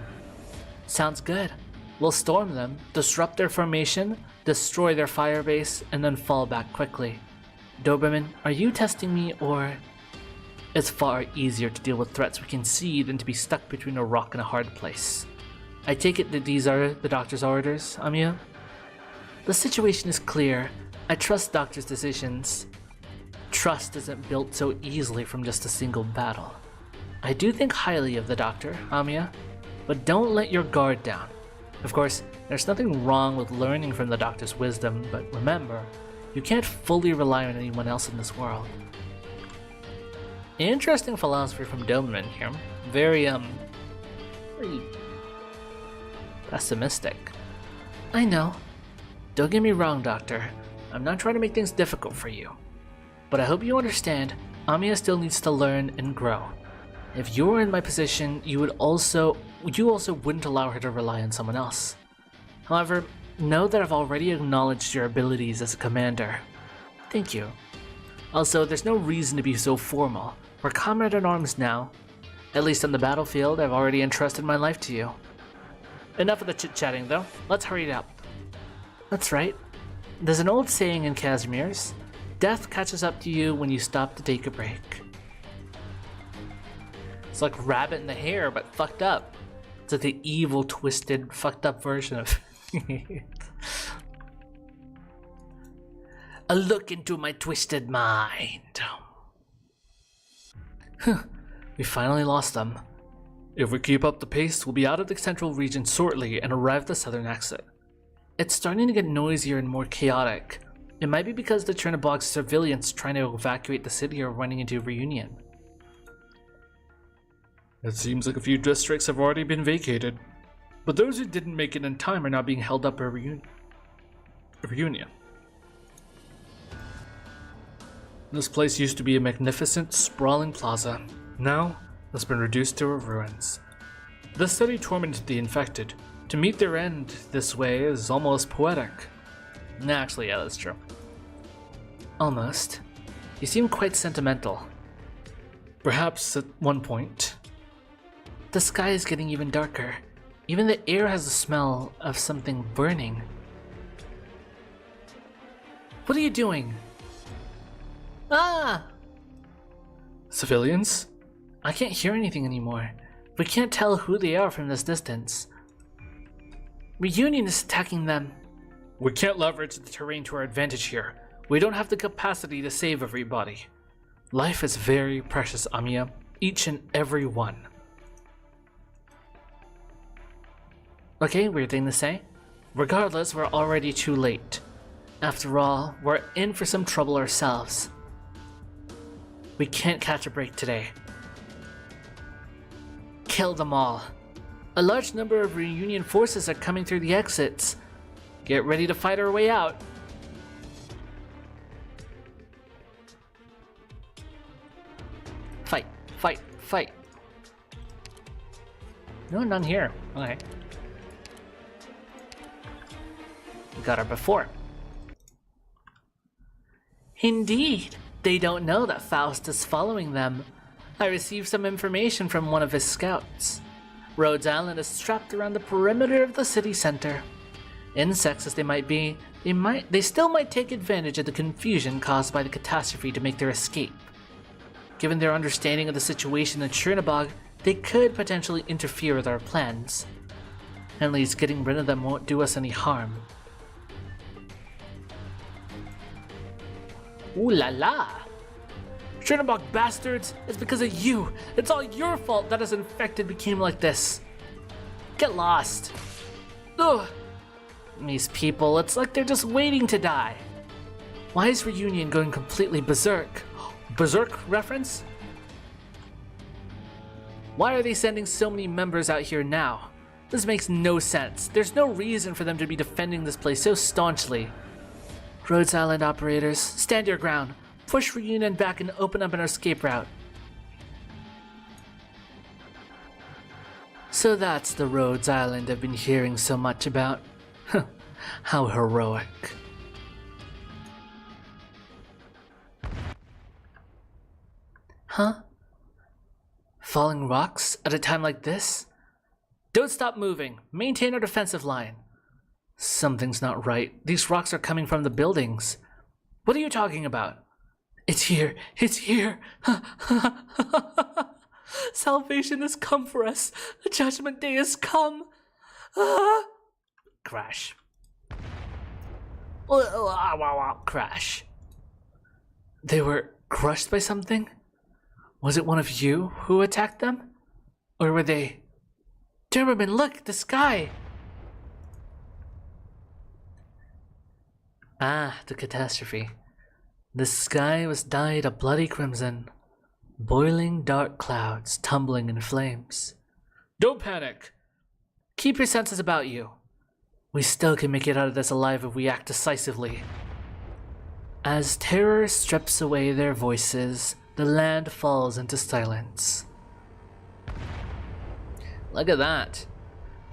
Sounds good. We'll storm them, disrupt their formation, destroy their fire base, and then fall back quickly. Doberman, are you testing me, or... It's far easier to deal with threats we can see than to be stuck between a rock and a hard place. I take it that these are the doctor's orders, Amiya? The situation is clear. I trust Doctor's decisions. Trust isn't built so easily from just a single battle. I do think highly of the Doctor, Amiya, but don't let your guard down. Of course, there's nothing wrong with learning from the Doctor's wisdom, but remember, you can't fully rely on anyone else in this world. Interesting philosophy from Doberman here. Very pessimistic. I know. Don't get me wrong, Doctor. I'm not trying to make things difficult for you. But I hope you understand, Amiya still needs to learn and grow. If you were in my position, you also wouldn't allow her to rely on someone else. However, know that I've already acknowledged your abilities as a commander. Thank you. Also, there's no reason to be so formal. We're comrade-in-arms now. At least on the battlefield, I've already entrusted my life to you. Enough of the chit-chatting, though. Let's hurry it up. That's right. There's an old saying in Casimir's. Death catches up to you when you stop to take a break. It's like Rabbit in the Hare, but fucked up. It's like the evil, twisted, fucked up version of a look into my twisted mind. We finally lost them. If we keep up the pace, we'll be out of the central region shortly and arrive at the southern exit. It's starting to get noisier and more chaotic. It might be because the Chernobog's civilians trying to evacuate the city are running into Rhyluen. It seems like a few districts have already been vacated, but those who didn't make it in time are now being held up at Rhyluen. This place used to be a magnificent, sprawling plaza. Now, it's been reduced to ruins. The study tormented the infected. To meet their end this way is almost poetic. Actually, yeah, that's true. Almost. You seem quite sentimental. Perhaps at one point. The sky is getting even darker. Even the air has the smell of something burning. What are you doing? Ah! Civilians? I can't hear anything anymore. We can't tell who they are from this distance. Rhyluen is attacking them. We can't leverage the terrain to our advantage here. We don't have the capacity to save everybody. Life is very precious, Amiya. Each and every one. Okay, weird thing to say. Regardless, we're already too late. After all, we're in for some trouble ourselves. We can't catch a break today. Kill them all. A large number of Rhyluen forces are coming through the exits. Get ready to fight our way out. Fight, fight, fight. No, none here. Okay. We got her before. Indeed. They don't know that Faust is following them. I received some information from one of his scouts. Rhodes Island is strapped around the perimeter of the city center. Insects as they might be, they still might take advantage of the confusion caused by the catastrophe to make their escape. Given their understanding of the situation in Chernobog, they could potentially interfere with our plans. At least getting rid of them won't do us any harm. Ooh la la! Chernobog bastards! It's because of you! It's all your fault that us infected became like this! Get lost! Ugh! These people, it's like they're just waiting to die! Why is Rhyluen going completely berserk? Berserk reference? Why are they sending so many members out here now? This makes no sense. There's no reason for them to be defending this place so staunchly. Rhodes Island operators, stand your ground. Push Rhyluen back and open up an escape route. So that's the Rhodes Island I've been hearing so much about. How heroic. Huh? Falling rocks at a time like this? Don't stop moving. Maintain our defensive line. Something's not right. These rocks are coming from the buildings. What are you talking about? It's here. It's here. Salvation has come for us. The judgment day has come. Crash. Crash. They were crushed by something? Was it one of you who attacked them? Or were they... Timberman, look! The sky! Ah, the catastrophe. The sky was dyed a bloody crimson. Boiling dark clouds tumbling in flames. Don't panic! Keep your senses about you. We still can make it out of this alive if we act decisively. As terror strips away their voices, the land falls into silence. Look at that.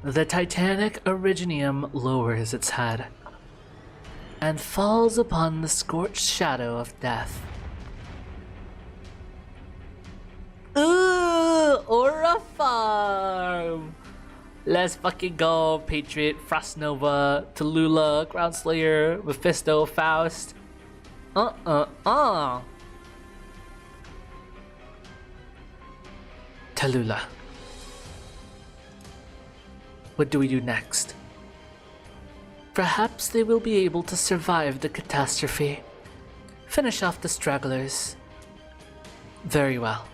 The Titanic Originium lowers its head and falls upon the scorched shadow of death. Ooh, Aura Farm! Let's fucking go, Patriot, Frost Nova, Tallulah, Groundslayer, Mephisto, Faust. Tallulah. What do we do next? Perhaps they will be able to survive the catastrophe. Finish off the stragglers. Very well.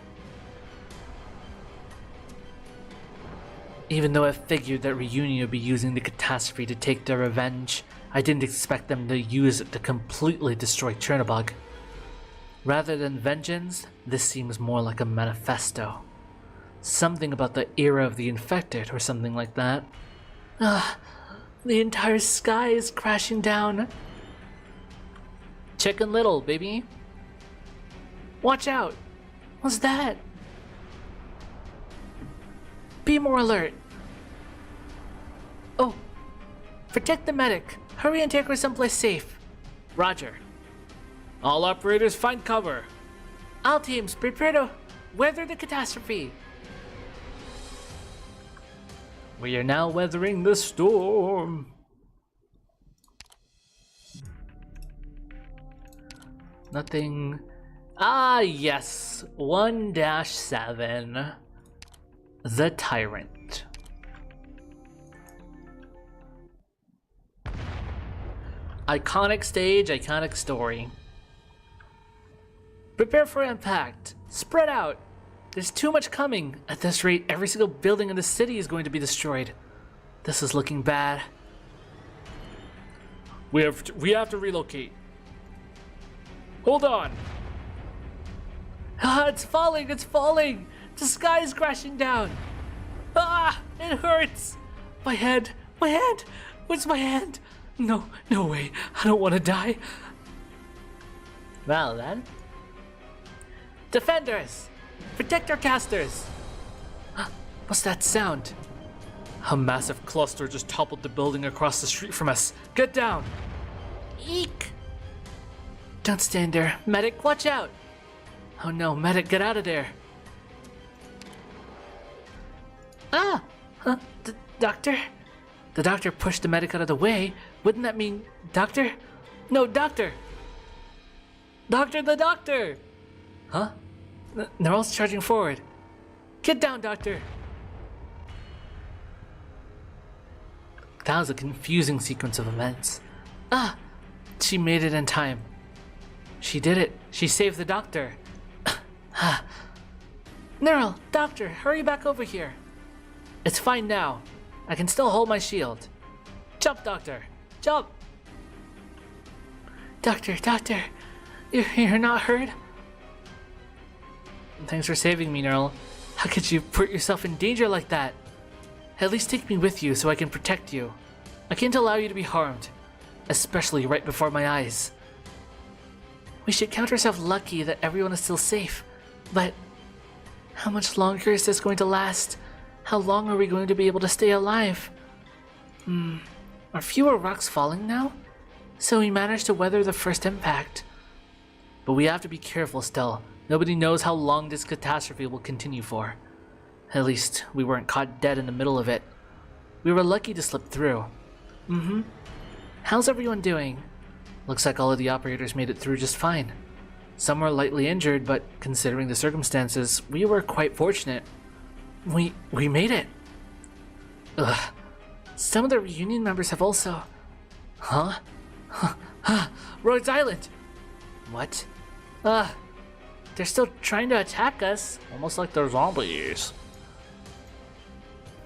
Even though I figured that Reunion would be using the catastrophe to take their revenge, I didn't expect them to use it to completely destroy Chernobog. Rather than vengeance, this seems more like a manifesto. Something about the era of the infected or something like that. The entire sky is crashing down. Chicken Little, baby. Watch out! What's that? Be more alert. Oh, protect the medic. Hurry and take her someplace safe. Roger. All operators find cover. All teams prepare to weather the catastrophe. We are now weathering the storm. Nothing. Ah, yes. 1-7. The Tyrant. Iconic stage, iconic story. Prepare for impact. Spread out. There's too much coming. At this rate, every single building in the city is going to be destroyed. This is looking bad. We have to relocate. Hold on. Ah, it's falling, it's falling. The sky is crashing down. Ah, it hurts. My hand, my hand. Where's my hand? No, no way. I don't want to die. Well then. Defenders, protect our casters. What's that sound? A massive cluster just toppled the building across the street from us. Get down. Eek. Don't stand there. Medic, watch out. Oh no, medic, get out of there. Ah! Huh? Doctor? The doctor pushed the medic out of the way. Wouldn't that mean... Doctor? No, doctor! Doctor, the doctor! Huh? Neryl's charging forward. Get down, doctor! That was a confusing sequence of events. Ah! She made it in time. She did it. She saved the doctor. Neryl, doctor, hurry back over here. It's fine now. I can still hold my shield. Jump, doctor. Jump. Doctor, you're not hurt? Thanks for saving me, Neryl. How could you put yourself in danger like that? At least take me with you so I can protect you. I can't allow you to be harmed, especially right before my eyes. We should count ourselves lucky that everyone is still safe, but how much longer is this going to last? How long are we going to be able to stay alive? Are fewer rocks falling now? So we managed to weather the first impact. But we have to be careful still. Nobody knows how long this catastrophe will continue for. At least, we weren't caught dead in the middle of it. We were lucky to slip through. How's everyone doing? Looks like all of the operators made it through just fine. Some were lightly injured, but considering the circumstances, we were quite fortunate. We made it. Ugh. Some of the reunion members have also... Huh? Rhodes Island! What? They're still trying to attack us. Almost like they're zombies.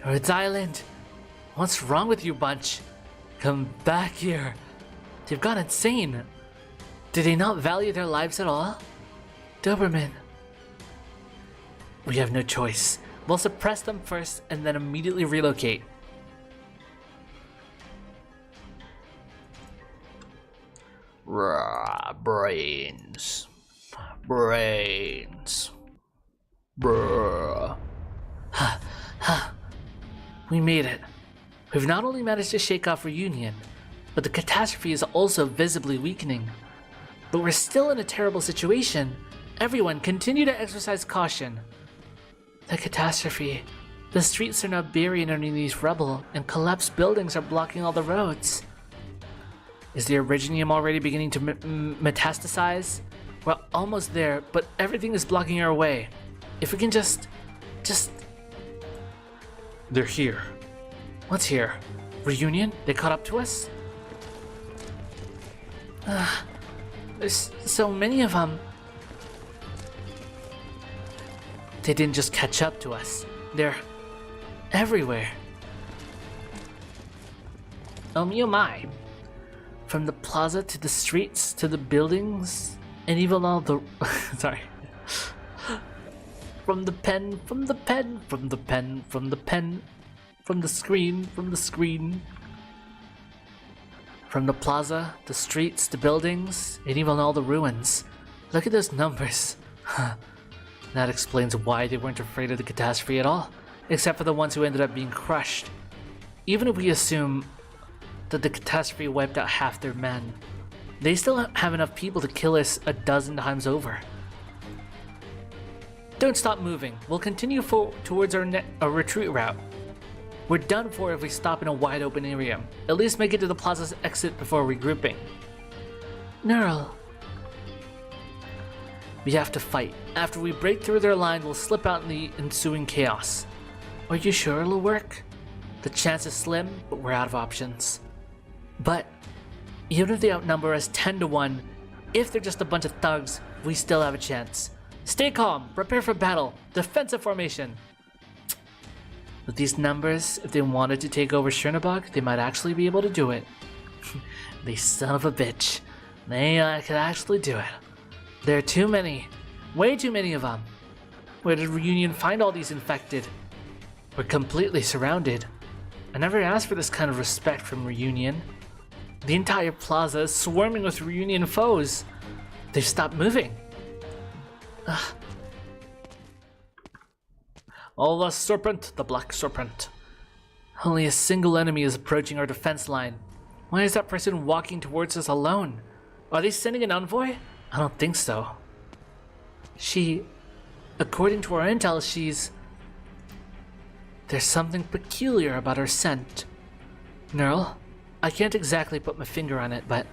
Rhodes Island! What's wrong with you bunch? Come back here. They've gone insane. Do they not value their lives at all? Doberman. We have no choice. We'll suppress them first and then immediately relocate. Brains. Bruh. We made it. We've not only managed to shake off Reunion, but the catastrophe is also visibly weakening. But we're still in a terrible situation. Everyone, continue to exercise caution. The catastrophe. The streets are now buried underneath rubble, and collapsed buildings are blocking all the roads. Is the Originium already beginning to metastasize? We're almost there, but everything is blocking our way. If we can just... They're here. What's here? Reunion? They caught up to us? There's so many of them. They didn't just catch up to us. They're everywhere. Oh my. From the plaza to the streets to the buildings and even all the... Sorry. From the pen, from the pen, from the pen, from the pen, from the screen, from the screen. From the plaza, the streets, the buildings, and even all the ruins. Look at those numbers. That explains why they weren't afraid of the catastrophe at all, except for the ones who ended up being crushed. Even if we assume that the catastrophe wiped out half their men, they still have enough people to kill us a dozen times over. Don't stop moving. We'll continue towards our retreat route. We're done for if we stop in a wide open area. At least make it to the plaza's exit before regrouping. Neural. We have to fight. After we break through their line, we'll slip out in the ensuing chaos. Are you sure it'll work? The chance is slim, but we're out of options. But even if they outnumber us 10 to 1, if they're just a bunch of thugs, we still have a chance. Stay calm, prepare for battle, defensive formation. With these numbers, if they wanted to take over Chernobog, they might actually be able to do it. They son of a bitch. They could actually do it. There are too many. Way too many of them. Where did Reunion find all these infected? We're completely surrounded. I never asked for this kind of respect from Reunion. The entire plaza is swarming with Reunion foes. They've stopped moving. Ugh. Oh, the serpent, the black serpent. Only a single enemy is approaching our defense line. Why is that person walking towards us alone? Are they sending an envoy? I don't think so. According to our intel, there's something peculiar about her scent. Neural, I can't exactly put my finger on it, but...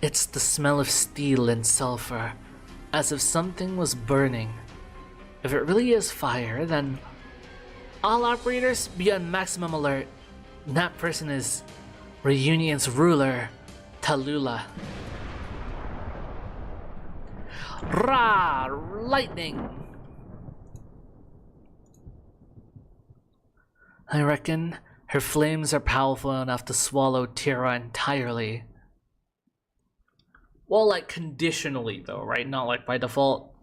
It's the smell of steel and sulfur, as if something was burning. If it really is fire, then all operators be on maximum alert. And that person is Reunion's ruler, Tallulah. Rah! Lightning! I reckon her flames are powerful enough to swallow Terra entirely. Well, like conditionally though, right? Not like by default.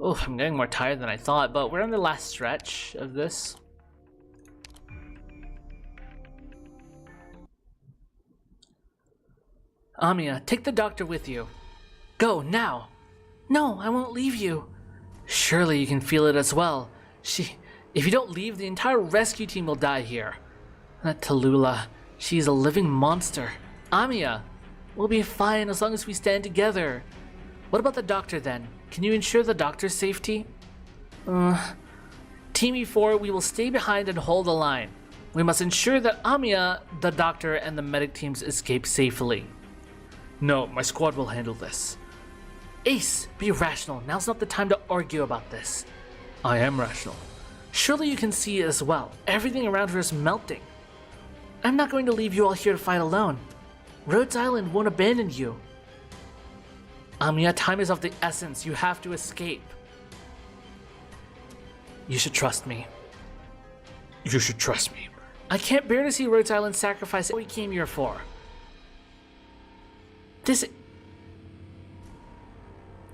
Oh, I'm getting more tired than I thought, but we're on the last stretch of this. Amiya, take the doctor with you. Go, now! No, I won't leave you. Surely you can feel it as well. If you don't leave, the entire rescue team will die here. That Tallulah, She's a living monster. Amiya, we'll be fine as long as we stand together. What about the doctor then? Can you ensure the doctor's safety? Team E4, we will stay behind and hold the line. We must ensure that Amiya, the doctor, and the medic teams escape safely. No, my squad will handle this. Ace, be rational. Now's not the time to argue about this. I am rational. Surely you can see it as well. Everything around her is melting. I'm not going to leave you all here to fight alone. Rhodes Island won't abandon you. Amiya, time is of the essence. You have to escape. You should trust me. You should trust me. I can't bear to see Rhodes Island sacrifice what we came here for.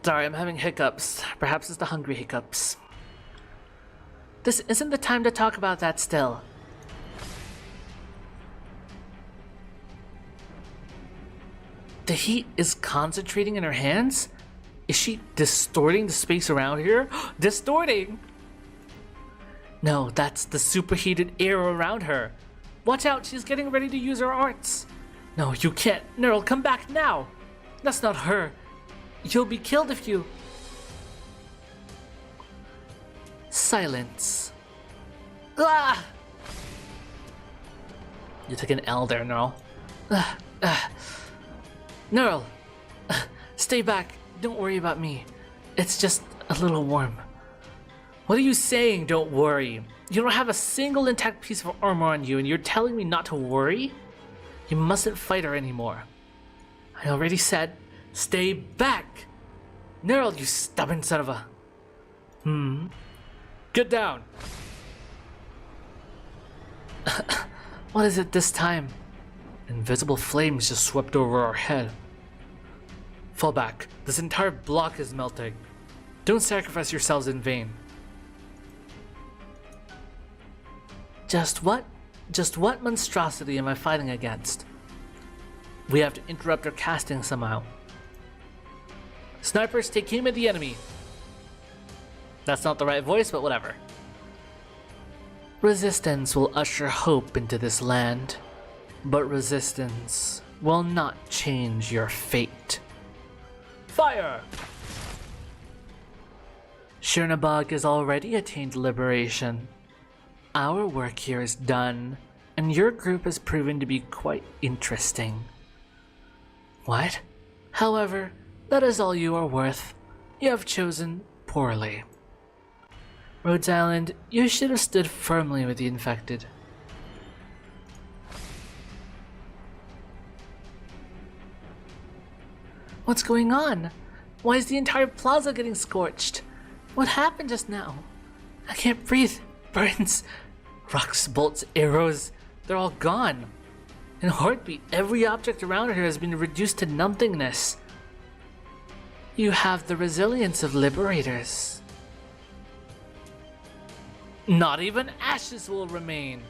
Sorry, I'm having hiccups. Perhaps it's the hungry hiccups. This isn't the time to talk about that still. The heat is concentrating in her hands? Is she distorting the space around here? Distorting? No, that's the superheated air around her. Watch out, she's getting ready to use her arts. No, you can't. Neural, come back now. That's not her. You'll be killed if you... Silence. Ah! You took an L there, Neural. Neural, stay back. Don't worry about me. It's just a little warm. What are you saying, don't worry? You don't have a single intact piece of armor on you and you're telling me not to worry? You mustn't fight her anymore. I already said, stay back! Neural, you stubborn son of a... Get down! What is it this time? Invisible flames just swept over our head. Fall back. This entire block is melting. Don't sacrifice yourselves in vain. Just what monstrosity am I fighting against? We have to interrupt her casting somehow. Snipers, take aim at the enemy. That's not the right voice, but whatever. Resistance will usher hope into this land, but resistance will not change your fate. Fire! Chernobog has already attained liberation. Our work here is done, and your group has proven to be quite interesting. What? However, that is all you are worth. You have chosen poorly. Rhodes Island, you should have stood firmly with the infected. What's going on? Why is the entire plaza getting scorched? What happened just now? I can't breathe. Burns. Rocks, bolts, arrows, they're all gone. In a heartbeat, every object around her has been reduced to nothingness. You have the resilience of liberators. Not even ashes will remain.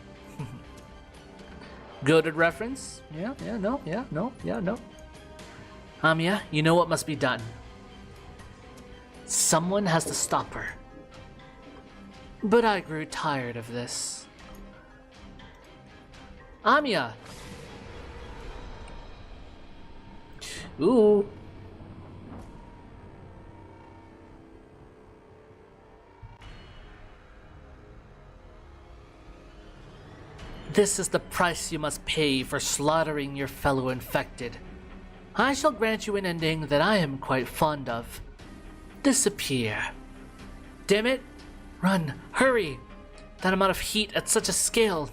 Goated reference? Yeah, no. Amiya, you know what must be done. Someone has to stop her. But I grew tired of this. Amiya! Ooh. This is the price you must pay for slaughtering your fellow infected. I shall grant you an ending that I am quite fond of. Disappear. Damn it! Run! Hurry! That amount of heat at such a scale!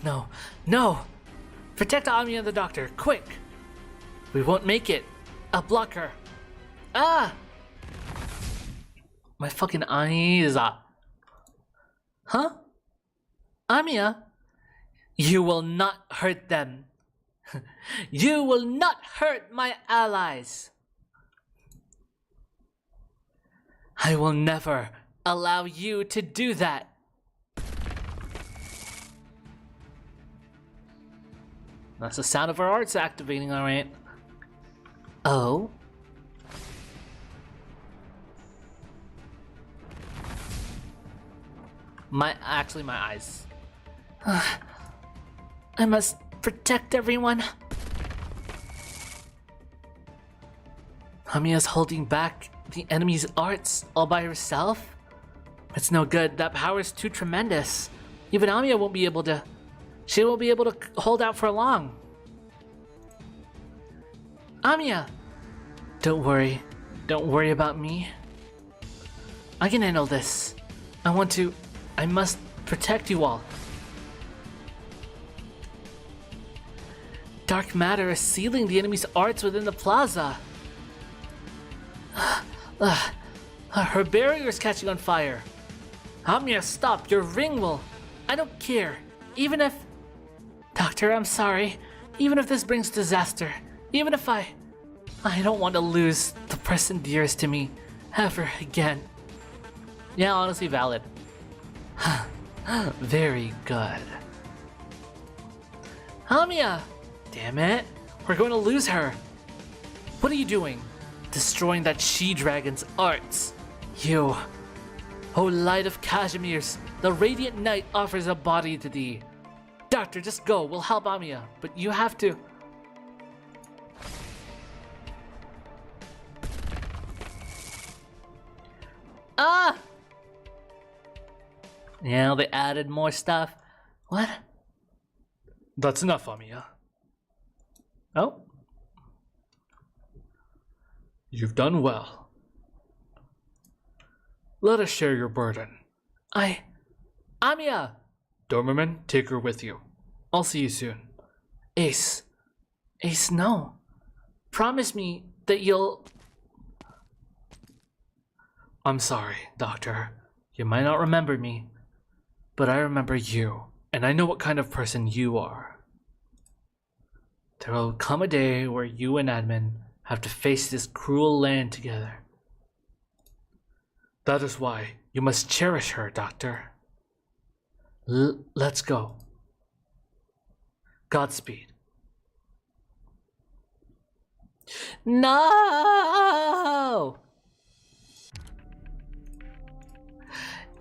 No! Protect Amiya and the doctor, quick! We won't make it! I'll block her! Ah! My fucking eyes! Huh? Amiya? You will not hurt them. You will not hurt my allies. I will never allow you to do that. That's the sound of our arts activating, alright. Oh? My eyes. I must protect everyone. Amiya's holding back the enemy's arts all by herself? It's no good. That power is too tremendous. Even Amiya won't be able to... She won't be able to hold out for long. Amiya! Don't worry. Don't worry about me. I can handle this. I must protect you all. Dark matter is sealing the enemy's arts within the plaza. Her barrier is catching on fire. Amiya, stop. Your ring will... I don't care. Even if... Doctor, I'm sorry. Even if this brings disaster. Even if I don't want to lose the person dearest to me ever again. Yeah, honestly valid. Very good. Amiya! Damn it. We're going to lose her. What are you doing? Destroying that she-dragon's arts. You. O light of Cashmere's, the radiant night offers a body to thee. Doctor, just go. We'll help Amiya. But you have to... Ah! Yeah, they added more stuff. What? That's enough, Amiya. Oh? You've done well. Let us share your burden. Amiya! Doberman, take her with you. I'll see you soon. Ace. Ace, no. Promise me that you'll... I'm sorry, Doctor. You might not remember me, but I remember you, and I know what kind of person you are. There will come a day where you and Admin have to face this cruel land together. That is why you must cherish her, Doctor. Let's go. Godspeed. No!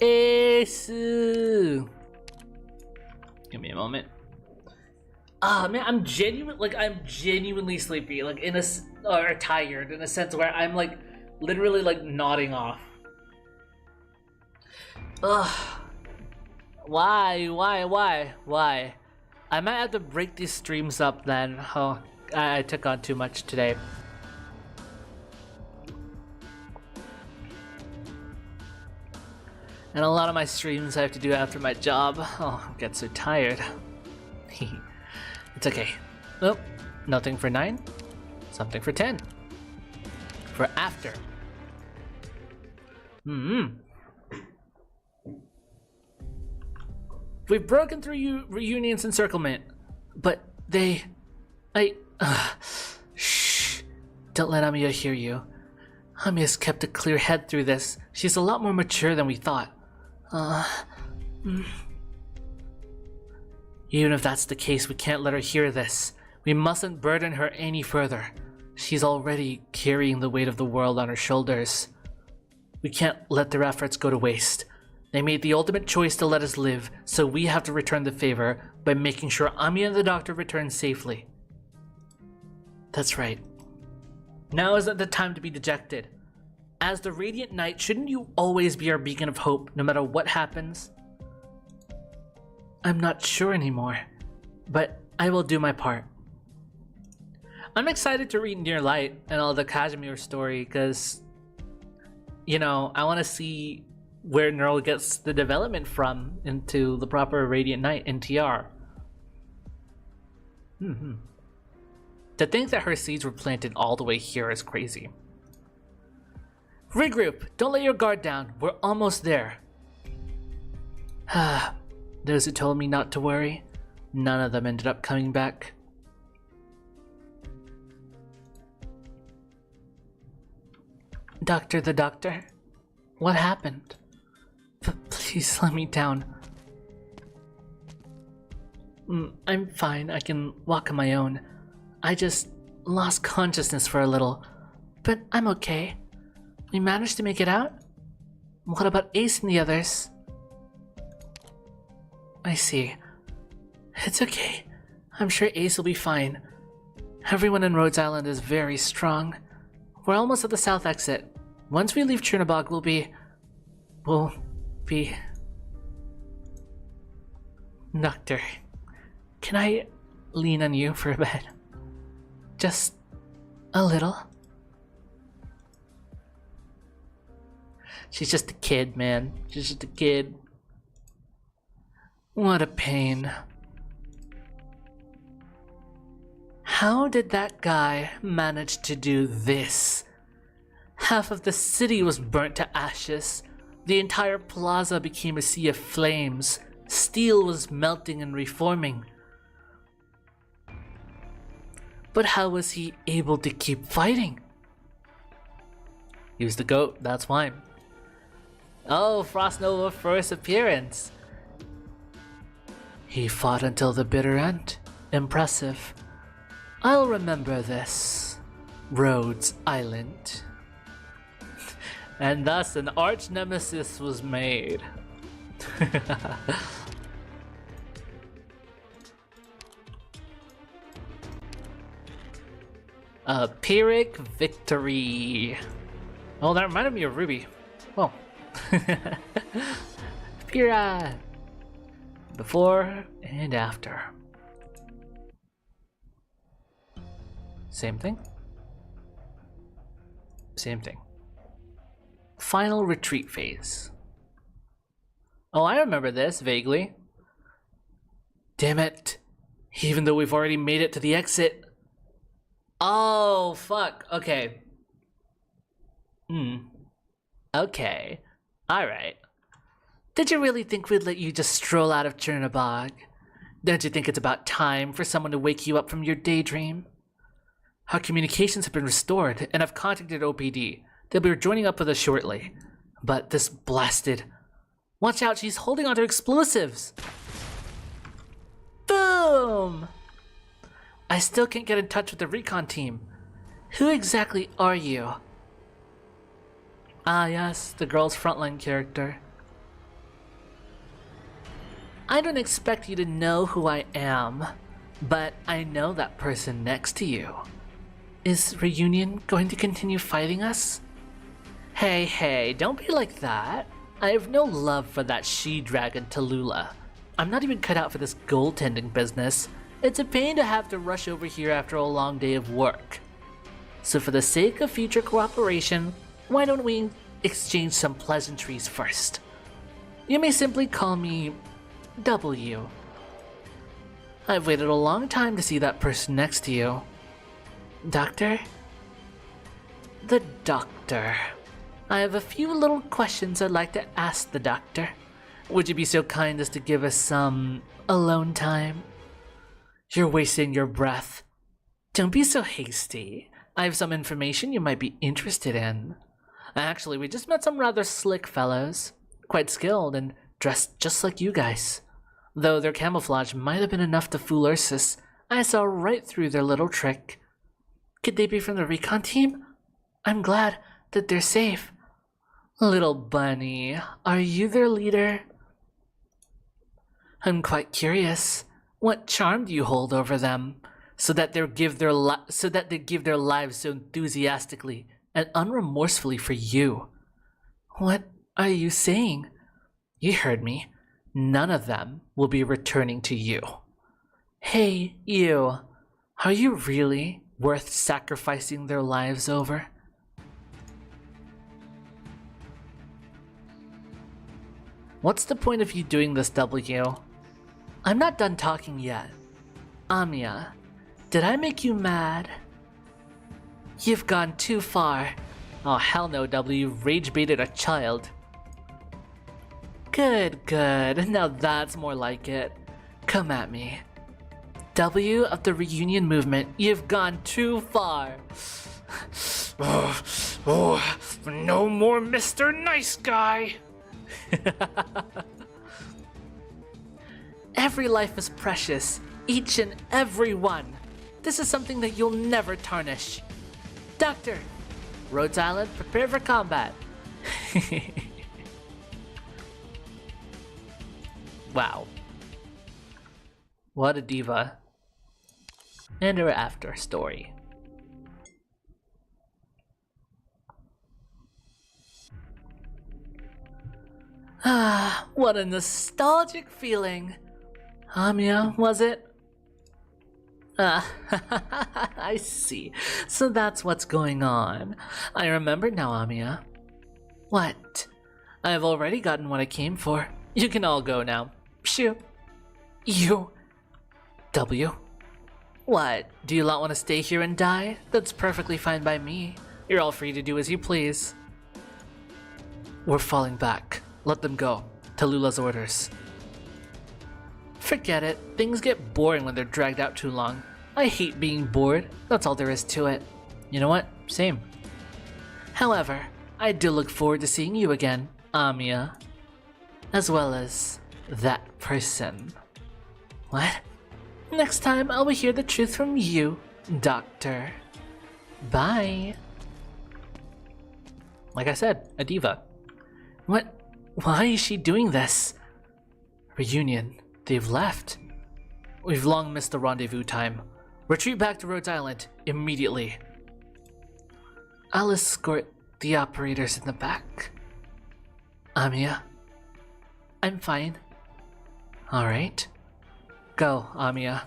Ace! Give me a moment. Ah, man, I'm genuinely sleepy, like or tired in a sense where I'm like literally like nodding off. Ugh. Why? I might have to break these streams up then. Oh, I took on too much today. And a lot of my streams I have to do after my job. Oh, I get so tired. It's okay. Oh, nothing for 9. Something for 10. For after. We've broken through Reunion's encirclement, but shh. Don't let Amiya hear you. Amiya's kept a clear head through this. She's a lot more mature than we thought. Even if that's the case, we can't let her hear this. We mustn't burden her any further. She's already carrying the weight of the world on her shoulders. We can't let their efforts go to waste. They made the ultimate choice to let us live, so we have to return the favor by making sure Amiya and the doctor return safely. That's right. Now isn't the time to be dejected. As the Radiant Knight, shouldn't you always be our beacon of hope, no matter what happens? I'm not sure anymore, but I will do my part. I'm excited to read Near Light and all the Kashmir story, because, you know, I want to see where Neural gets the development from into the proper Radiant Knight NTR. To think that her seeds were planted all the way here is crazy. Regroup! Don't let your guard down. We're almost there. Those who told me not to worry, none of them ended up coming back. Doctor the Doctor? What happened? Please let me down. I'm fine. I can walk on my own. I just lost consciousness for a little, but I'm okay. We managed to make it out? What about Ace and the others? I see. It's okay. I'm sure Ace will be fine. Everyone in Rhodes Island is very strong. We're almost at the south exit. Once we leave Chernobog, we'll be... Doctor, can I lean on you for a bit? Just a little? She's just a kid, man. She's just a kid. What a pain. How did that guy manage to do this? Half of the city was burnt to ashes. The entire plaza became a sea of flames. Steel was melting and reforming. But how was he able to keep fighting? He was the GOAT, that's why. Oh, Frost Nova first appearance. He fought until the bitter end. Impressive. I'll remember this. Rhodes Island. And thus an arch nemesis was made. A Pyrrhic victory. Oh, that reminded me of Ruby. Oh. Pyrrha. Before and after. Same thing. Same thing. Final retreat phase. Oh, I remember this vaguely. Damn it. Even though we've already made it to the exit. Oh, fuck. Okay. Okay. Alright. Did you really think we'd let you just stroll out of Chernobog? Don't you think it's about time for someone to wake you up from your daydream? Our communications have been restored, and I've contacted OPD. They'll be joining up with us shortly. But this blasted... Watch out, she's holding onto explosives! Boom! I still can't get in touch with the recon team. Who exactly are you? Ah yes, the girl's frontline character. I don't expect you to know who I am, but I know that person next to you. Is Reunion going to continue fighting us? Hey, don't be like that. I have no love for that she-dragon Tallulah. I'm not even cut out for this goaltending business. It's a pain to have to rush over here after a long day of work. So for the sake of future cooperation, why don't we exchange some pleasantries first? You may simply call me W. I've waited a long time to see that person next to you. Doctor? The doctor. I have a few little questions I'd like to ask the doctor. Would you be so kind as to give us some alone time? You're wasting your breath. Don't be so hasty. I have some information you might be interested in. Actually, we just met some rather slick fellows. Quite skilled and dressed just like you guys. Though their camouflage might have been enough to fool Ursus, I saw right through their little trick. Could they be from the recon team? I'm glad that they're safe. Little bunny, are you their leader? I'm quite curious. What charm do you hold over them, so that they give their lives so enthusiastically and unremorsefully for you? What are you saying? You heard me. None of them will be returning to you. Hey, you. Are you really worth sacrificing their lives over? What's the point of you doing this, W? I'm not done talking yet. Amiya, did I make you mad? You've gone too far. Oh, hell no, W. Rage baited a child. Good. Now that's more like it. Come at me. W of the Reunion movement, you've gone too far. No more Mr. Nice Guy. Every life is precious, each and every one. This is something that you'll never tarnish. Doctor, Rhodes Island, prepare for combat. Wow. What a diva. and her after story. Ah, what a nostalgic feeling. Amiya, was it? Ah, I see. So that's what's going on. I remember now, Amiya. What? I've already gotten what I came for. You can all go now. Shoo. You. W. What? Do you not want to stay here and die? That's perfectly fine by me. You're all free to do as you please. We're falling back. Let them go. Tallulah's orders. Forget it. Things get boring when they're dragged out too long. I hate being bored. That's all there is to it. You know what? Same. However, I do look forward to seeing you again, Amiya. As well as that person. What? Next time, I will hear the truth from you, Doctor. Bye. Like I said, a diva. What? Why is she doing this? Reunion. They've left. We've long missed the rendezvous time. Retreat back to Rhodes Island immediately. I'll escort the operators in the back. Amiya. I'm fine. Alright. Go, Amiya.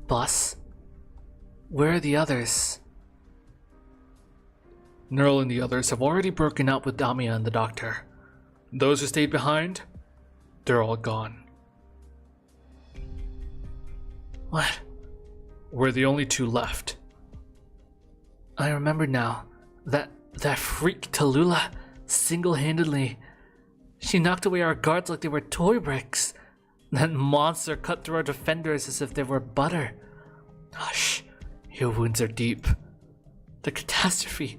Boss? Where are the others? Neural and the others have already broken up with Amiya and the doctor. Those who stayed behind, they're all gone. What? We're the only two left. I remember now. That freak Tallulah, single-handedly. She knocked away our guards like they were toy bricks. That monster cut through our defenders as if they were butter. Hush, your wounds are deep. The catastrophe.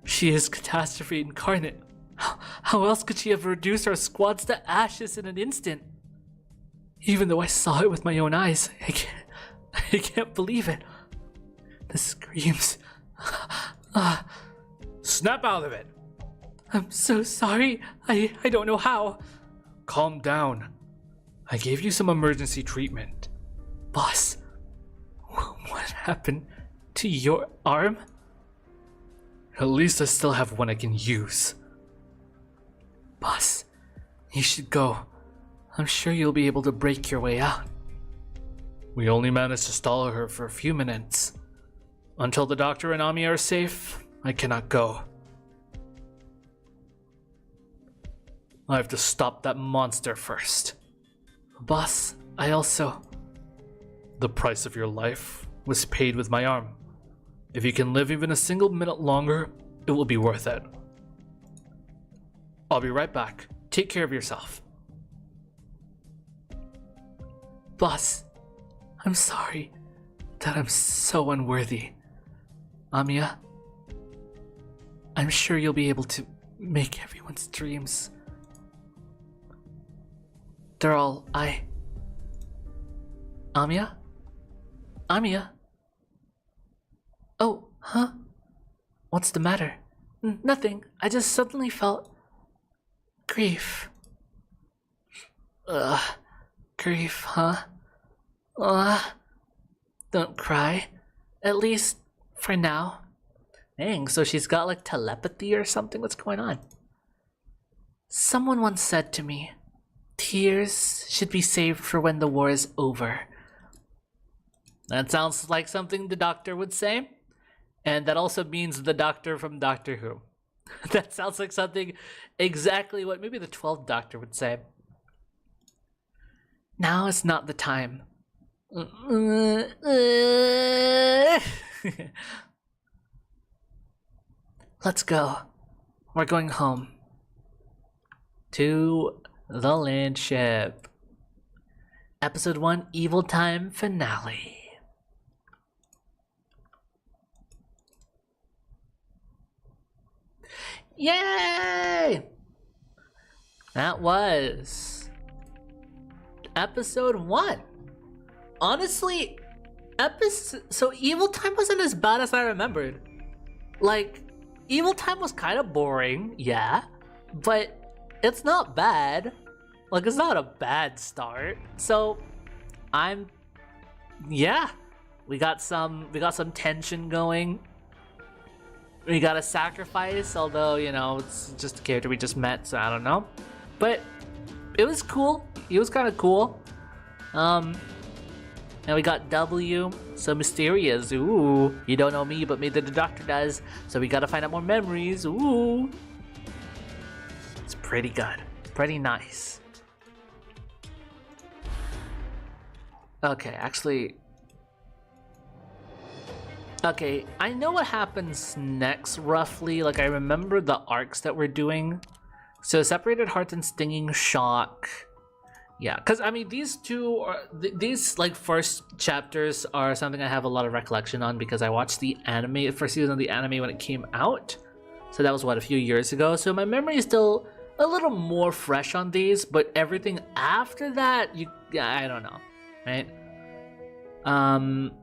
She is catastrophe incarnate. How else could she have reduced our squads to ashes in an instant? Even though I saw it with my own eyes, I can't believe it. The screams. Snap out of it. I'm so sorry. I don't know how. Calm down. I gave you some emergency treatment. Boss, what happened to your arm? At least I still have one I can use. Boss, you should go. I'm sure you'll be able to break your way out. We only managed to stall her for a few minutes. Until the doctor and Amiya are safe, I cannot go. I have to stop that monster first. Boss, I also... The price of your life was paid with my arm. If you can live even a single minute longer, it will be worth it. I'll be right back. Take care of yourself. Boss, I'm sorry that I'm so unworthy. Amiya, I'm sure you'll be able to make everyone's dreams. They're all Amiya? Amiya? Oh, huh? What's the matter? Nothing. I just suddenly felt grief. Grief, huh? Don't cry. At least for now. Dang, so she's got like telepathy or something? What's going on? Someone once said to me, tears should be saved for when the war is over. That sounds like something the Doctor would say. And that also means the Doctor from Doctor Who. That sounds like something exactly what maybe the 12th Doctor would say. Now is not the time. Let's go. We're going home. To the land ship. Episode 1 Evil Time Finale. Yay! That was episode 1. Honestly, so Evil Time wasn't as bad as I remembered. Like, Evil Time was kind of boring, yeah, but it's not bad. Like, it's not a bad start. So, yeah, we got some tension going. We got a sacrifice, although, you know, it's just a character we just met, so I don't know. But it was cool. It was kind of cool. And we got W, so mysterious. Ooh, you don't know me, but maybe the doctor does. So we gotta find out more memories. Ooh, it's pretty good, pretty nice. Okay, actually. Okay, I know what happens next, roughly. Like, I remember the arcs that we're doing. So, Separated Hearts and Stinging Shock. Yeah, because, I mean, these two are... These, like, first chapters are something I have a lot of recollection on because I watched the anime, first season of the anime when it came out. So that was, what, a few years ago? So my memory is still a little more fresh on these, but everything after that, I don't know, right?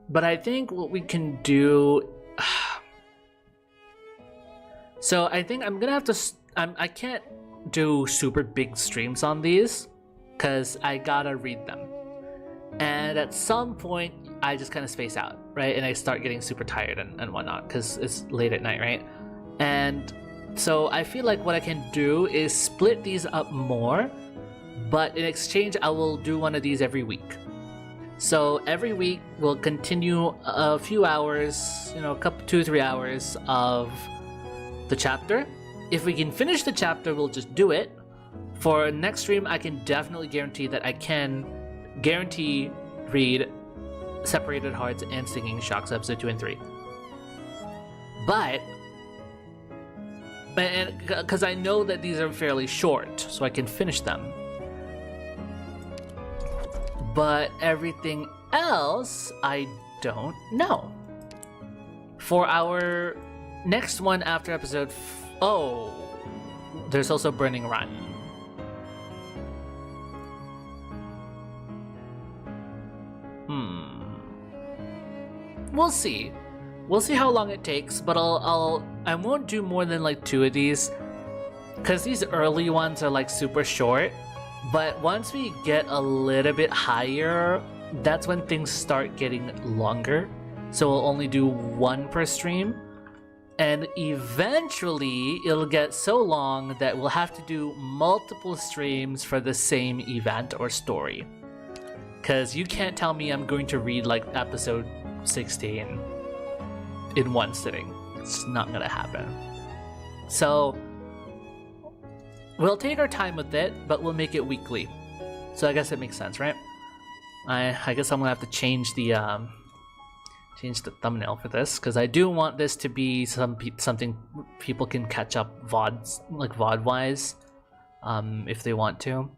But I think what we can do... So I think I'm gonna have to... I can't do super big streams on these because I gotta read them. And at some point, I just kind of space out, right? And I start getting super tired and whatnot because it's late at night, right? And so I feel like what I can do is split these up more, but in exchange, I will do one of these every week. So every week we'll continue a few hours, you know, a couple, 2-3 hours of the chapter. If we can finish the chapter, we'll just do it. For next stream, I can definitely guarantee that I can read Separated Hearts and Stinging Shocks episode 2 and 3. But because I know that these are fairly short, so I can finish them. But everything else, I don't know. For our next one after episode... Oh, there's also Burning Run. We'll see. We'll see how long it takes, but I won't do more than like 2 of these. Because these early ones are like super short. But once we get a little bit higher, that's when things start getting longer. So we'll only do 1 per stream. And eventually, it'll get so long that we'll have to do multiple streams for the same event or story. Because you can't tell me I'm going to read like episode 16 in one sitting. It's not gonna happen. So we'll take our time with it, but we'll make it weekly. So I guess it makes sense, right? I guess I'm gonna have to change the thumbnail for this because I do want this to be something people can catch up VOD wise, if they want to.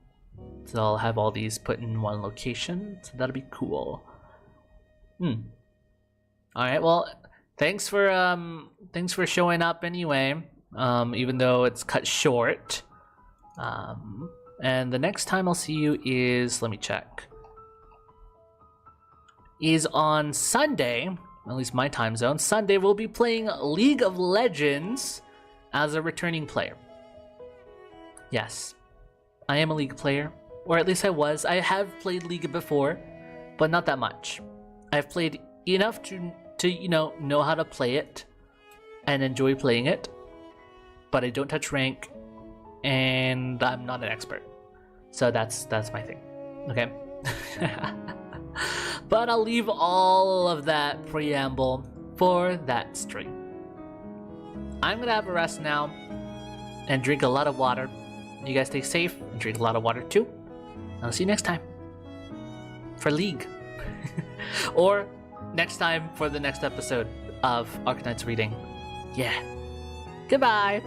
So I'll have all these put in one location. So that'll be cool. All right. Well, thanks for showing up anyway. Even though it's cut short. And the next time I'll see you is, let me check, is on Sunday, at least my time zone. Sunday we'll be playing League of Legends as a returning player. Yes, I am a League player, or at least I was. I have played League before, but not that much. I've played enough to know how to play it and enjoy playing it, but I don't touch rank, and I'm not an expert. So that's my thing. Okay. But I'll leave all of that preamble for that stream. I'm gonna have a rest now and drink a lot of water. You guys stay safe and drink a lot of water too. I'll see you next time for League. Or next time for the next episode of Arknights reading. Yeah. Goodbye.